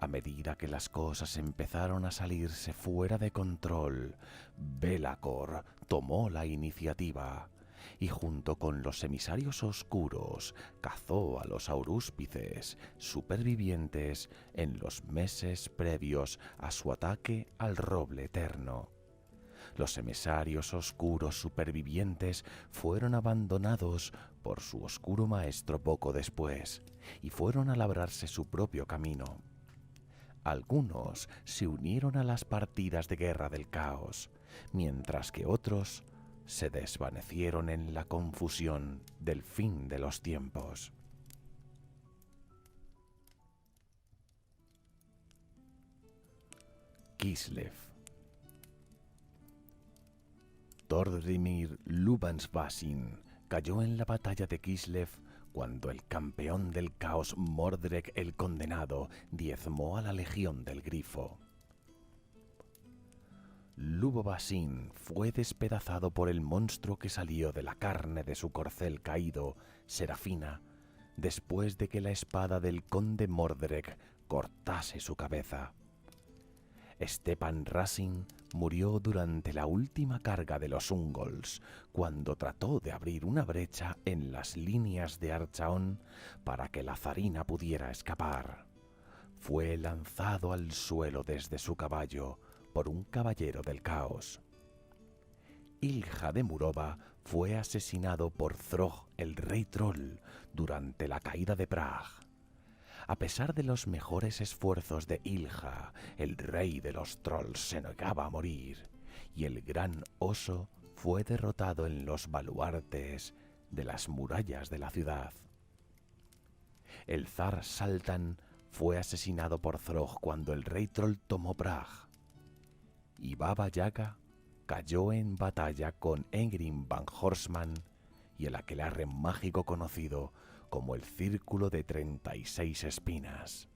A medida que las cosas empezaron a salirse fuera de control, Belacor tomó la iniciativa y junto con los emisarios oscuros cazó a los aurúspices supervivientes en los meses previos a su ataque al roble eterno. Los emisarios oscuros supervivientes fueron abandonados por su oscuro maestro poco después y fueron a labrarse su propio camino. Algunos se unieron a las partidas de guerra del caos, mientras que otros se desvanecieron en la confusión del fin de los tiempos. Kislev. Thordrimir Lubansvasin cayó en la batalla de Kislev cuando el campeón del caos Mordrek el Condenado diezmó a la Legión del Grifo. Lubovasin fue despedazado por el monstruo que salió de la carne de su corcel caído, Serafina, después de que la espada del conde Mordrek cortase su cabeza. Stepan Razin murió durante la última carga de los Ungols, cuando trató de abrir una brecha en las líneas de Archaon para que la zarina pudiera escapar. Fue lanzado al suelo desde su caballo por un caballero del caos. Ilja de Murova fue asesinado por Throg, el rey troll, durante la caída de Prag. A pesar de los mejores esfuerzos de Ilja, el rey de los trolls se negaba a morir, y el gran oso fue derrotado en los baluartes de las murallas de la ciudad. El zar Saltan fue asesinado por Throg cuando el rey troll tomó Prag, y Baba Yaga cayó en batalla con Engrim van Horstmann y el aquelarre mágico conocido como el Círculo de 36 Espinas.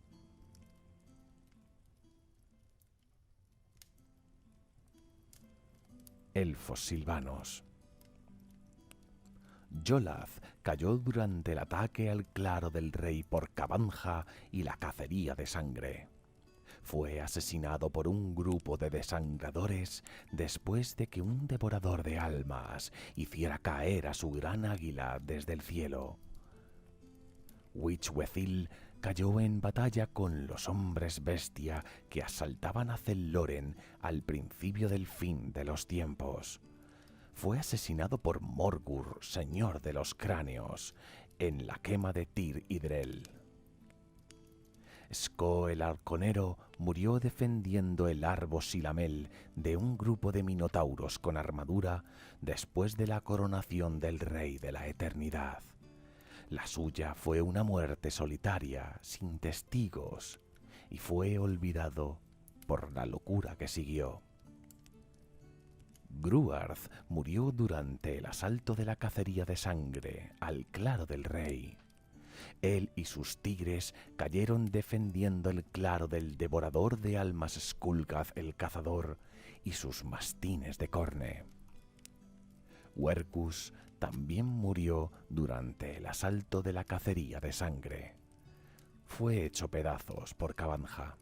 Elfos silvanos. Yolaz cayó durante el ataque al claro del rey por Cabanja y la cacería de sangre. Fue asesinado por un grupo de desangradores después de que un devorador de almas hiciera caer a su gran águila desde el cielo. Witchwethil cayó en batalla con los hombres bestia que asaltaban a Celloren al principio del fin de los tiempos. Fue asesinado por Morgur, señor de los cráneos, en la quema de Tir Idrel. Sko el Arconero murió defendiendo el Arbo Silamel de un grupo de minotauros con armadura después de la coronación del Rey de la Eternidad. La suya fue una muerte solitaria, sin testigos, y fue olvidado por la locura que siguió. Gruarth murió durante el asalto de la cacería de sangre al claro del rey. Él y sus tigres cayeron defendiendo el claro del devorador de almas Skulgath el cazador y sus mastines de corne. Werkus también murió durante el asalto de la cacería de sangre. Fue hecho pedazos por Cabanja.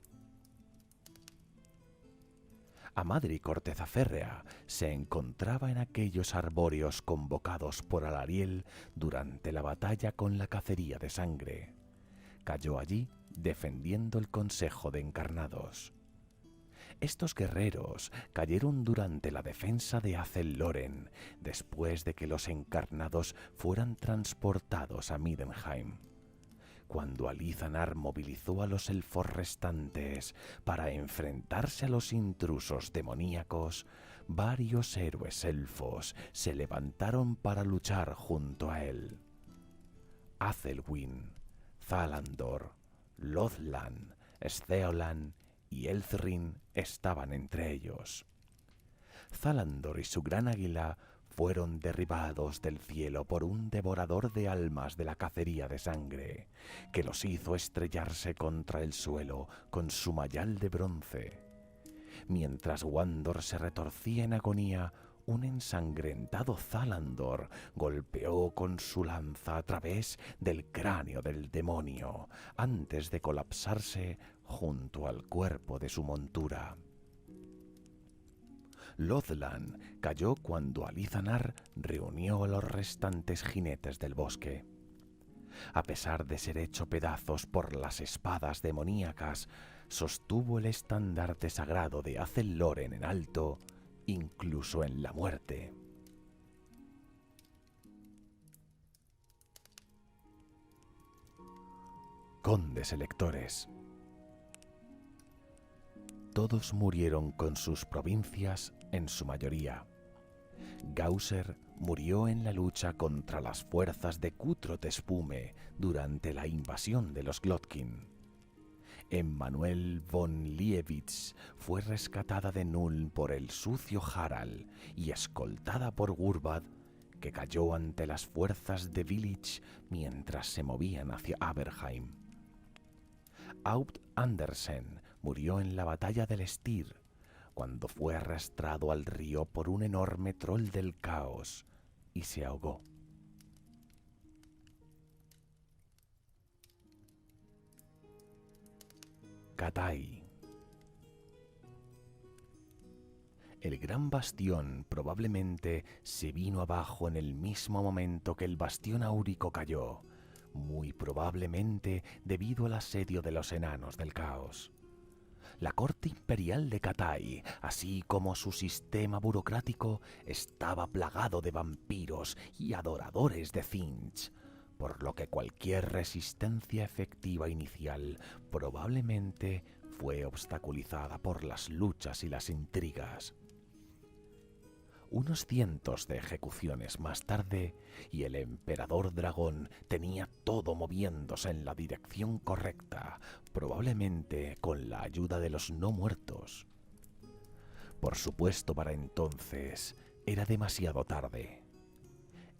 Amadri Corteza Férrea se encontraba en aquellos arbóreos convocados por Alariel durante la batalla con la cacería de sangre. Cayó allí defendiendo el Consejo de Encarnados. Estos guerreros cayeron durante la defensa de Azelloren, después de que los Encarnados fueran transportados a Middenheim. Cuando Alizanar movilizó a los elfos restantes para enfrentarse a los intrusos demoníacos, varios héroes elfos se levantaron para luchar junto a él. Athelwyn, Thalandor, Lothlan, Stheolan y Elthrin estaban entre ellos. Thalandor y su gran águila fueron derribados del cielo por un devorador de almas de la cacería de sangre, que los hizo estrellarse contra el suelo con su mayal de bronce. Mientras Wandor se retorcía en agonía, un ensangrentado Zalandor golpeó con su lanza a través del cráneo del demonio antes de colapsarse junto al cuerpo de su montura. Lothlan cayó cuando Alizanar reunió a los restantes jinetes del bosque. A pesar de ser hecho pedazos por las espadas demoníacas, sostuvo el estandarte sagrado de Azel-Loren en alto, incluso en la muerte. Condes electores. Todos murieron con sus provincias en su mayoría. Gauser murió en la lucha contra las fuerzas de Cutro Tespume durante la invasión de los Glotkin. Emmanuel von Liebitz fue rescatada de Nuln por el sucio Harald y escoltada por Gurbad, que cayó ante las fuerzas de Village mientras se movían hacia Aberheim. Aud Andersen murió en la batalla del Styr, cuando fue arrastrado al río por un enorme troll del caos y se ahogó. Cathay. El gran bastión probablemente se vino abajo en el mismo momento que el bastión áurico cayó, muy probablemente debido al asedio de los enanos del caos. La corte imperial de Cathay, así como su sistema burocrático, estaba plagado de vampiros y adoradores de Tzeentch, por lo que cualquier resistencia efectiva inicial probablemente fue obstaculizada por las luchas y las intrigas. Unos cientos de ejecuciones más tarde, y el emperador dragón tenía todo moviéndose en la dirección correcta, probablemente con la ayuda de los no muertos. Por supuesto, para entonces era demasiado tarde.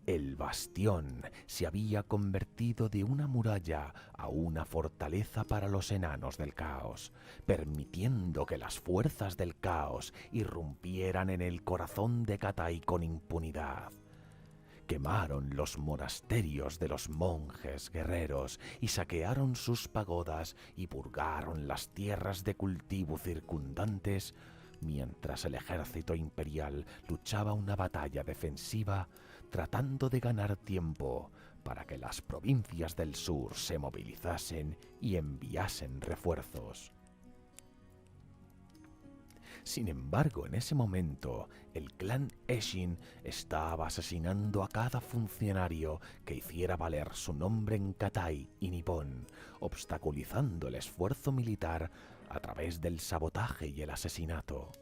El bastión se había convertido de una muralla a una fortaleza para los enanos del caos, permitiendo que las fuerzas del caos irrumpieran en el corazón de Cathay con impunidad. Quemaron los monasterios de los monjes guerreros y saquearon sus pagodas y purgaron las tierras de cultivo circundantes, mientras el ejército imperial luchaba una batalla defensiva tratando de ganar tiempo para que las provincias del sur se movilizasen y enviasen refuerzos. Sin embargo, en ese momento, el clan Eshin estaba asesinando a cada funcionario que hiciera valer su nombre en Cathay y Nippon, obstaculizando el esfuerzo militar a través del sabotaje y el asesinato.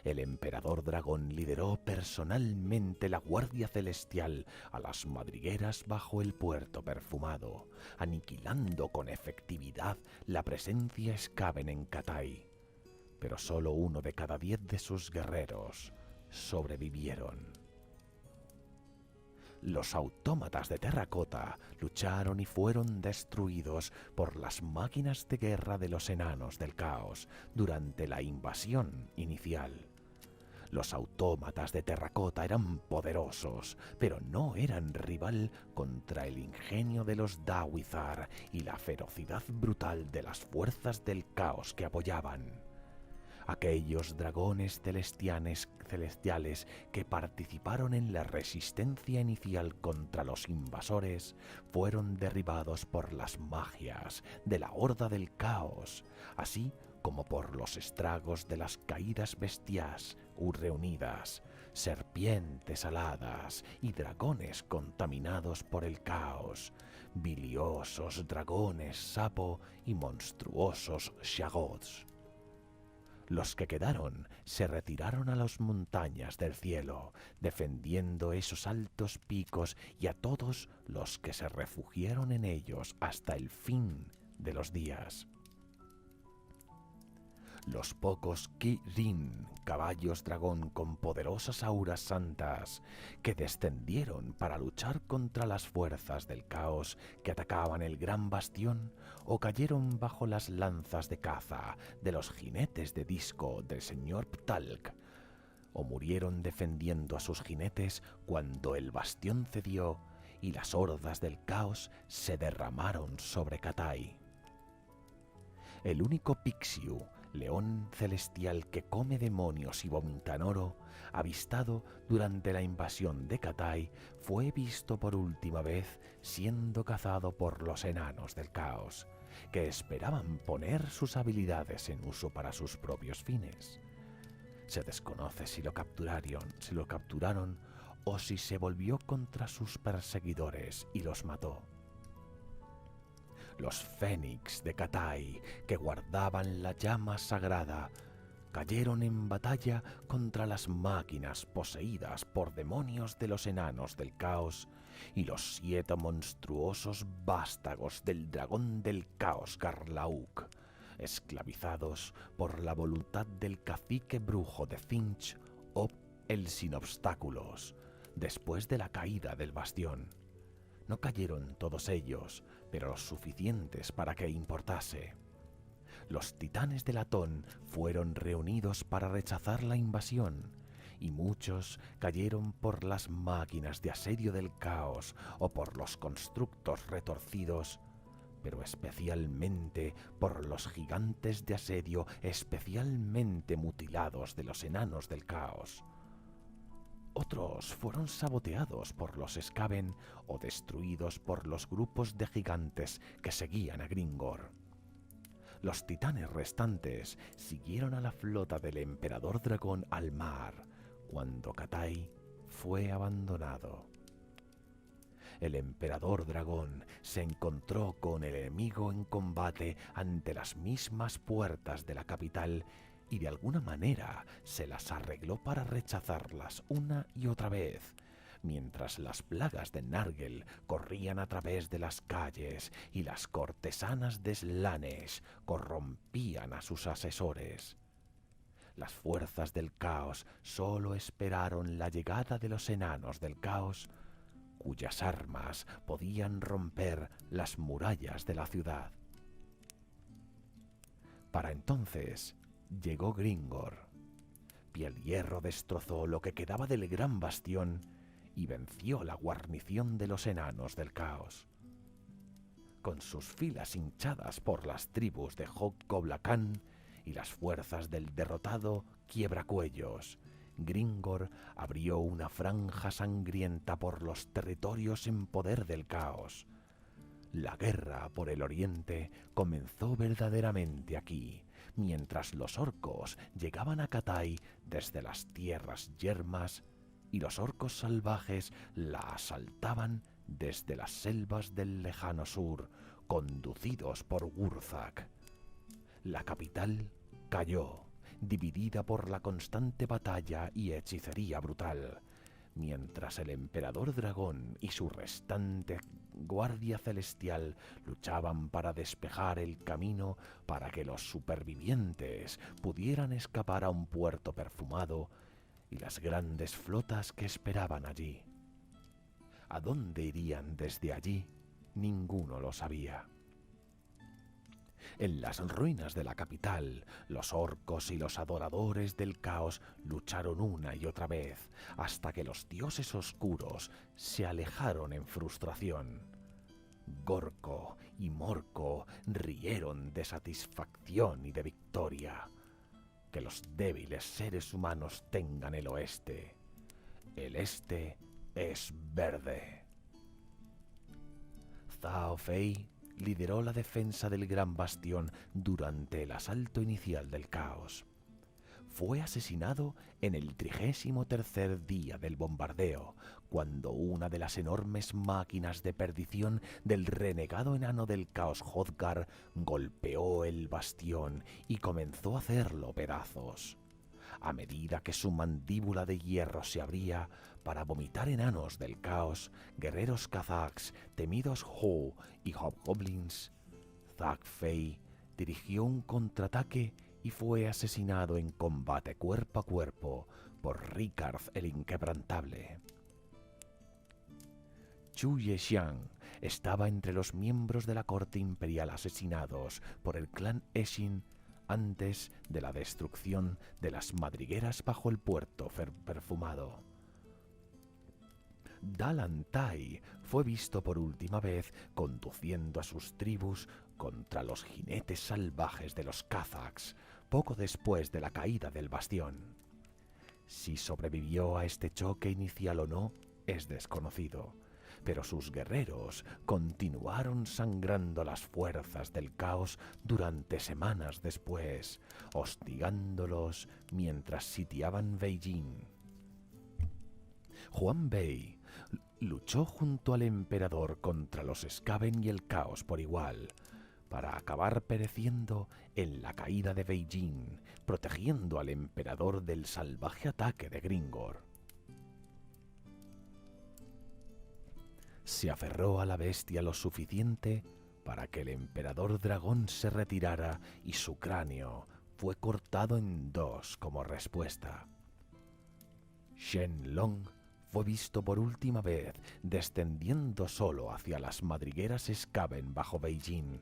El emperador dragón lideró personalmente la Guardia Celestial a las madrigueras bajo el puerto perfumado, aniquilando con efectividad la presencia Skaven en Cathay. Pero solo 1 de cada 10 de sus guerreros sobrevivieron. Los autómatas de terracota lucharon y fueron destruidos por las máquinas de guerra de los enanos del caos durante la invasión inicial. Los autómatas de terracota eran poderosos, pero no eran rival contra el ingenio de los Dawithar y la ferocidad brutal de las fuerzas del caos que apoyaban. Aquellos dragones celestiales que participaron en la resistencia inicial contra los invasores fueron derribados por las magias de la Horda del Caos, así como por los estragos de las caídas bestias reunidas, serpientes aladas y dragones contaminados por el caos, biliosos dragones sapo y monstruosos shagoths. Los que quedaron se retiraron a las montañas del cielo, defendiendo esos altos picos y a todos los que se refugiaron en ellos hasta el fin de los días. Los pocos Kirin, caballos dragón con poderosas auras santas, que descendieron para luchar contra las fuerzas del caos que atacaban el gran bastión o cayeron bajo las lanzas de caza de los jinetes de disco del señor Ptalk, o murieron defendiendo a sus jinetes cuando el bastión cedió y las hordas del caos se derramaron sobre Cathay. El único Pixiu, león celestial que come demonios y vomita oro, avistado durante la invasión de Cathay, fue visto por última vez siendo cazado por los enanos del caos, que esperaban poner sus habilidades en uso para sus propios fines. Se desconoce si lo capturaron o si se volvió contra sus perseguidores y los mató. Los Fénix de Cathay, que guardaban la llama sagrada, cayeron en batalla contra las máquinas poseídas por demonios de los enanos del caos y los 7 monstruosos vástagos del dragón del caos Garlauk, esclavizados por la voluntad del cacique brujo de Finch, Ob el sin obstáculos, después de la caída del bastión. No cayeron todos ellos, pero los suficientes para que importase. Los titanes de latón fueron reunidos para rechazar la invasión, y muchos cayeron por las máquinas de asedio del caos o por los constructos retorcidos, pero especialmente por los gigantes de asedio especialmente mutilados de los enanos del caos. Otros fueron saboteados por los Skaven o destruidos por los grupos de gigantes que seguían a Gringor. Los titanes restantes siguieron a la flota del emperador dragón al mar cuando Cathay fue abandonado. El emperador dragón se encontró con el enemigo en combate ante las mismas puertas de la capital y de alguna manera se las arregló para rechazarlas una y otra vez, mientras las plagas de Nargel corrían a través de las calles y las cortesanas de Slanesh corrompían a sus asesores. Las fuerzas del caos solo esperaron la llegada de los enanos del caos, cuyas armas podían romper las murallas de la ciudad. Para entonces llegó Gringor. Piel Hierro destrozó lo que quedaba del gran bastión y venció la guarnición de los enanos del caos. Con sus filas hinchadas por las tribus de Hog-Goblakhan y las fuerzas del derrotado Quiebracuellos, Gringor abrió una franja sangrienta por los territorios en poder del caos. La guerra por el oriente comenzó verdaderamente aquí, mientras los orcos llegaban a Cathay desde las tierras yermas y los orcos salvajes la asaltaban desde las selvas del lejano sur, conducidos por Gurzak. La capital cayó, dividida por la constante batalla y hechicería brutal, mientras el emperador dragón y su restante guardia celestial luchaban para despejar el camino para que los supervivientes pudieran escapar a un puerto perfumado y las grandes flotas que esperaban allí. ¿A dónde irían desde allí? Ninguno lo sabía. En las ruinas de la capital, los orcos y los adoradores del caos lucharon una y otra vez, hasta que los dioses oscuros se alejaron en frustración. Gorko y Morko rieron de satisfacción y de victoria. Que los débiles seres humanos tengan el oeste. El este es verde. Zhao Fei lideró la defensa del gran bastión durante el asalto inicial del caos. Fue asesinado en el 33º día del bombardeo, cuando una de las enormes máquinas de perdición del renegado enano del caos Hodgar golpeó el bastión y comenzó a hacerlo pedazos. A medida que su mandíbula de hierro se abría para vomitar enanos del caos, guerreros kazaks, temidos Ho y Hobgoblins, Zhao Fei dirigió un contraataque y fue asesinado en combate cuerpo a cuerpo por Ricard el Inquebrantable. Chu Yexiang estaba entre los miembros de la corte imperial asesinados por el clan Eshin antes de la destrucción de las madrigueras bajo el puerto perfumado. Dalantai fue visto por última vez conduciendo a sus tribus contra los jinetes salvajes de los Cazaques, poco después de la caída del bastión. Si sobrevivió a este choque inicial o no, es desconocido, pero sus guerreros continuaron sangrando las fuerzas del caos durante semanas después, hostigándolos mientras sitiaban Beijing. Huan Bei luchó junto al emperador contra los Skaven y el caos por igual, para acabar pereciendo en la caída de Beijing, protegiendo al emperador del salvaje ataque de Gringor. Se aferró a la bestia lo suficiente para que el emperador dragón se retirara y su cráneo fue cortado en dos como respuesta. Shenlong fue visto por última vez descendiendo solo hacia las madrigueras Skaven bajo Beijing.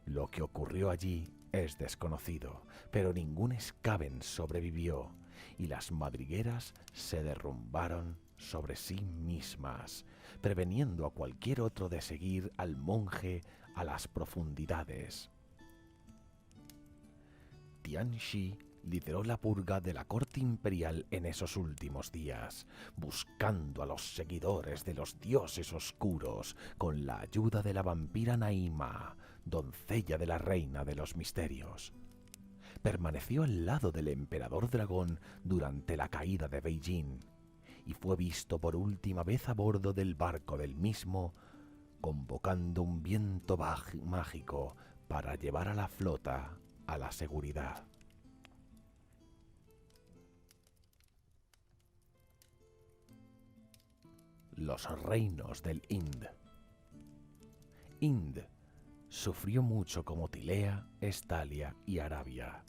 Lo que ocurrió allí es desconocido, pero ningún Skaven sobrevivió y las madrigueras se derrumbaron sobre sí mismas, preveniendo a cualquier otro de seguir al monje a las profundidades. Tianxi lideró la purga de la corte imperial en esos últimos días, buscando a los seguidores de los dioses oscuros con la ayuda de la vampira Naima, doncella de la reina de los misterios. Permaneció al lado del emperador dragón durante la caída de Beijing y fue visto por última vez a bordo del barco del mismo, convocando un viento mágico para llevar a la flota a la seguridad. Los reinos del Ind. Ind sufrió mucho como Tilea, Estalia y Arabia.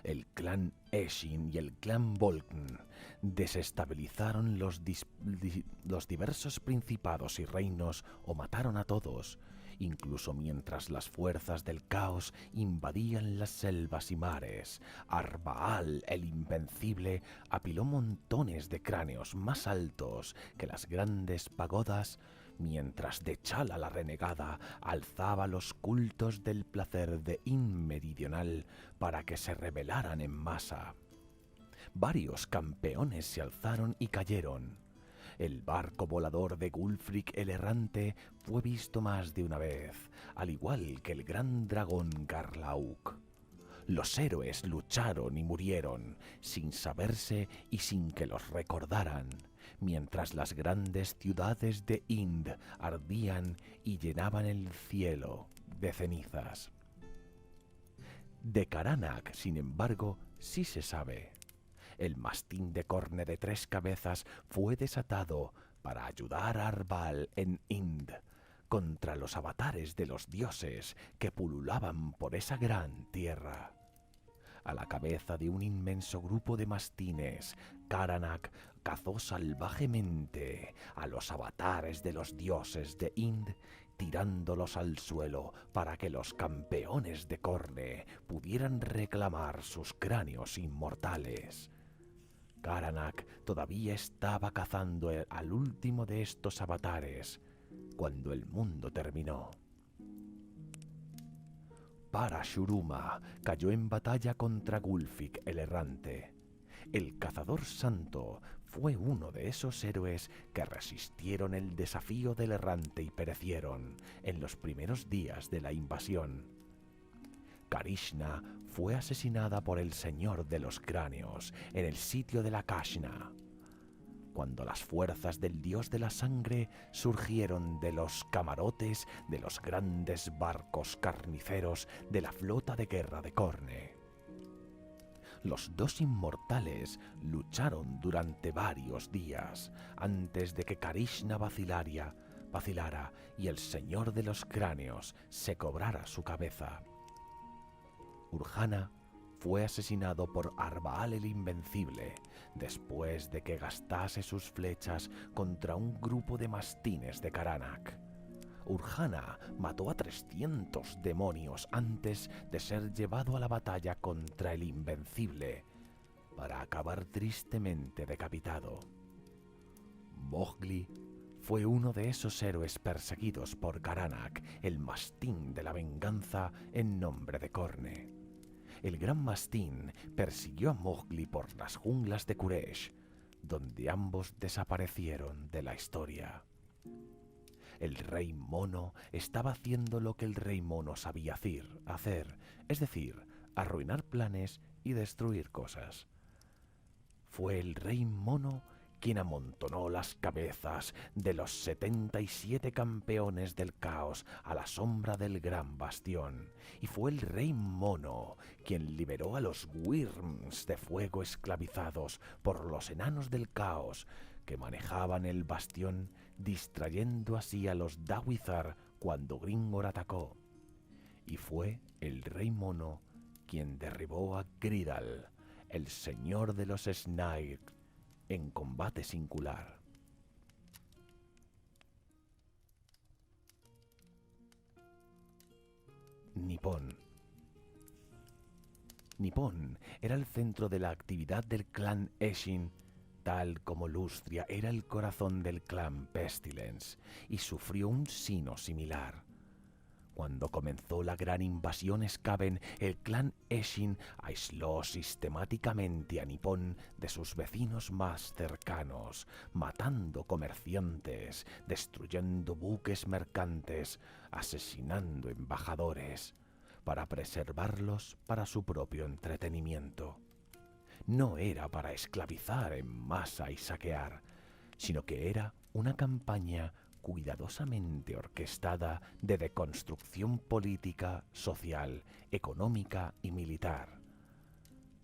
El clan Eshin y el clan Volkn desestabilizaron los diversos principados y reinos o mataron a todos, incluso mientras las fuerzas del caos invadían las selvas y mares. Arbaal, el Invencible, apiló montones de cráneos más altos que las grandes pagodas, mientras Dechala la renegada alzaba los cultos del placer de Inmeridional para que se rebelaran en masa. Varios campeones se alzaron y cayeron. El barco volador de Gulfric el Errante fue visto más de una vez, al igual que el gran dragón Garlauk. Los héroes lucharon y murieron, sin saberse y sin que los recordaran, mientras las grandes ciudades de Ind ardían y llenaban el cielo de cenizas. De Karanak, sin embargo, sí se sabe. El mastín de Corne de 3 cabezas fue desatado para ayudar a Arbaal en Ind contra los avatares de los dioses que pululaban por esa gran tierra. A la cabeza de un inmenso grupo de mastines, Karanak cazó salvajemente a los avatares de los dioses de Ind, tirándolos al suelo para que los campeones de Corne pudieran reclamar sus cráneos inmortales. Karanak todavía estaba cazando al último de estos avatares cuando el mundo terminó. Parashuruma cayó en batalla contra Gulfric el Errante. El cazador santo fue uno de esos héroes que resistieron el desafío del Errante y perecieron en los primeros días de la invasión. Karishna fue asesinada por el Señor de los Cráneos en el sitio de la Kashna, cuando las fuerzas del dios de la sangre surgieron de los camarotes de los grandes barcos carniceros de la flota de guerra de Corne. Los dos inmortales lucharon durante varios días antes de que Karishna vacilara y el Señor de los Cráneos se cobrara su cabeza. Urjana fue asesinado por Arbaal el Invencible después de que gastase sus flechas contra un grupo de mastines de Karanak. Urjana mató a 300 demonios antes de ser llevado a la batalla contra el Invencible, para acabar tristemente decapitado. Mowgli fue uno de esos héroes perseguidos por Garanak, el mastín de la venganza en nombre de Corne. El gran mastín persiguió a Mowgli por las junglas de Quraysh, donde ambos desaparecieron de la historia. El rey mono estaba haciendo lo que el rey mono sabía hacer, es decir, arruinar planes y destruir cosas. Fue el rey mono quien amontonó las cabezas de los 77 campeones del caos a la sombra del gran bastión, y fue el rey mono quien liberó a los Wyrms de fuego esclavizados por los enanos del caos que manejaban el bastión, distrayendo así a los Dawizar cuando Gringor atacó. Y fue el rey mono quien derribó a Gridal, el señor de los Snaig, en combate singular. Nippon. Nippon era el centro de la actividad del clan Eshin, tal como Lustria era el corazón del clan Pestilence, y sufrió un sino similar. Cuando comenzó la gran invasión Skaven, el clan Eshin aisló sistemáticamente a Nippon de sus vecinos más cercanos, matando comerciantes, destruyendo buques mercantes, asesinando embajadores, para preservarlos para su propio entretenimiento. No era para esclavizar en masa y saquear, sino que era una campaña cuidadosamente orquestada de deconstrucción política, social, económica y militar.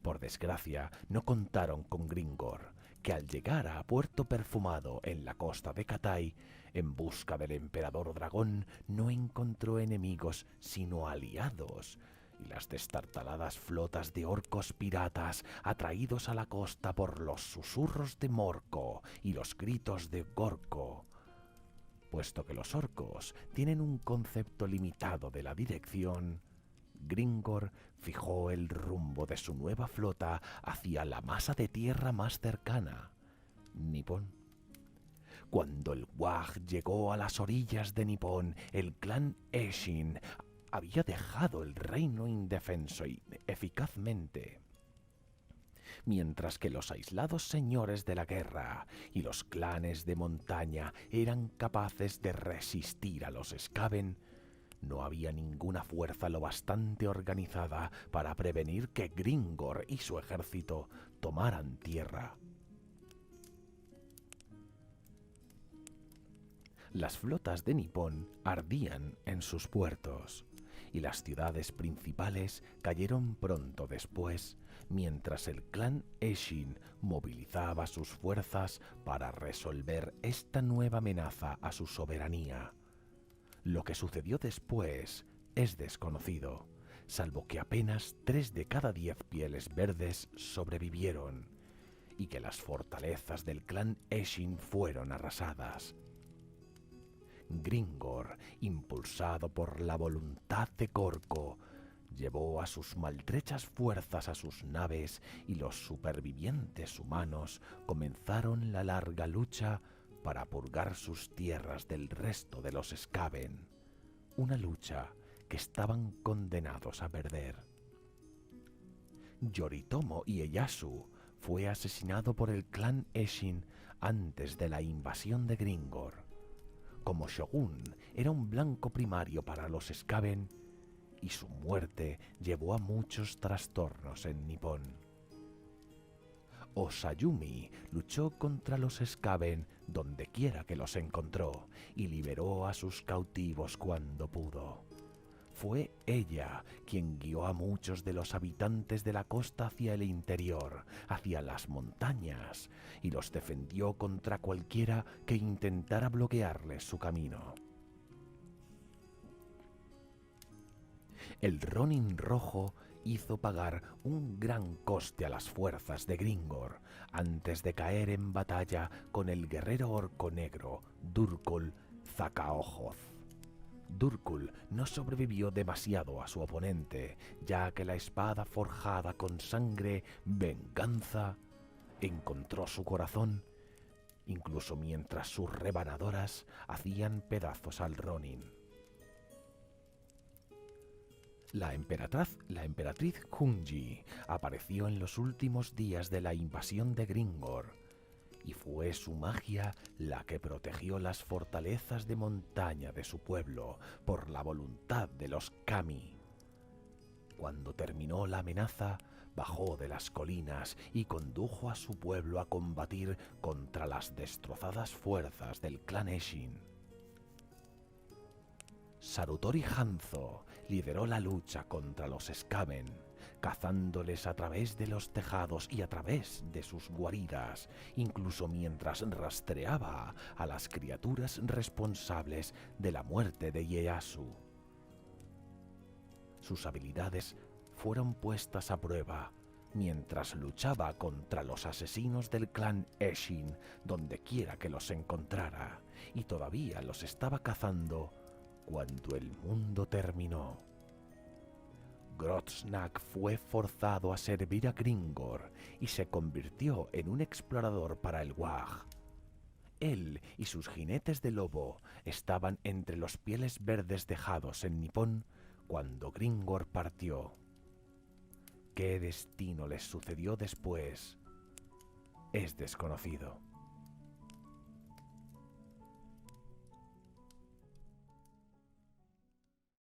Por desgracia, no contaron con Gringor, que al llegar a Puerto Perfumado en la costa de Cathay, en busca del emperador dragón, no encontró enemigos sino aliados, y las destartaladas flotas de orcos piratas atraídos a la costa por los susurros de Morco y los gritos de Gorko. Puesto que los orcos tienen un concepto limitado de la dirección, Gringor fijó el rumbo de su nueva flota hacia la masa de tierra más cercana, Nippon. Cuando el Wag llegó a las orillas de Nippon, el clan Eshin había dejado el reino indefenso y eficazmente, mientras que los aislados señores de la guerra y los clanes de montaña eran capaces de resistir a los Skaven. No había ninguna fuerza lo bastante organizada para prevenir que Gringor y su ejército tomaran tierra. Las flotas de Nippon ardían en sus puertos, y las ciudades principales cayeron pronto después, mientras el clan Eshin movilizaba sus fuerzas para resolver esta nueva amenaza a su soberanía. Lo que sucedió después es desconocido, salvo que apenas 3 de cada 10 pieles verdes sobrevivieron, y que las fortalezas del clan Eshin fueron arrasadas. Gringor, impulsado por la voluntad de Gorko, llevó a sus maltrechas fuerzas a sus naves y los supervivientes humanos comenzaron la larga lucha para purgar sus tierras del resto de los Skaven, una lucha que estaban condenados a perder. Yoritomo Ieyasu fue asesinado por el clan Eshin antes de la invasión de Gringor. Como shogun, era un blanco primario para los Skaven, y su muerte llevó a muchos trastornos en Nippon. Osayumi luchó contra los Skaven donde quiera que los encontró y liberó a sus cautivos cuando pudo. Fue ella quien guió a muchos de los habitantes de la costa hacia el interior, hacia las montañas, y los defendió contra cualquiera que intentara bloquearles su camino. El Ronin rojo hizo pagar un gran coste a las fuerzas de Gringor antes de caer en batalla con el guerrero orco negro Durkol Zakaojoth. Durkul no sobrevivió demasiado a su oponente, ya que la espada forjada con sangre, venganza, encontró su corazón, incluso mientras sus rebanadoras hacían pedazos al Ronin. La emperatriz Hunji apareció en los últimos días de la invasión de Gringor, y fue su magia la que protegió las fortalezas de montaña de su pueblo por la voluntad de los Kami. Cuando terminó la amenaza, bajó de las colinas y condujo a su pueblo a combatir contra las destrozadas fuerzas del clan Eshin. Sarutori Hanzo lideró la lucha contra los Skaven, cazándoles a través de los tejados y a través de sus guaridas, incluso mientras rastreaba a las criaturas responsables de la muerte de Ieyasu. Sus habilidades fueron puestas a prueba mientras luchaba contra los asesinos del clan Eshin donde quiera que los encontrara, y todavía los estaba cazando cuando el mundo terminó. Grotznak fue forzado a servir a Gringor y se convirtió en un explorador para el Wag. Él y sus jinetes de lobo estaban entre los pieles verdes dejados en Nippon cuando Gringor partió. ¿Qué destino les sucedió después? Es desconocido.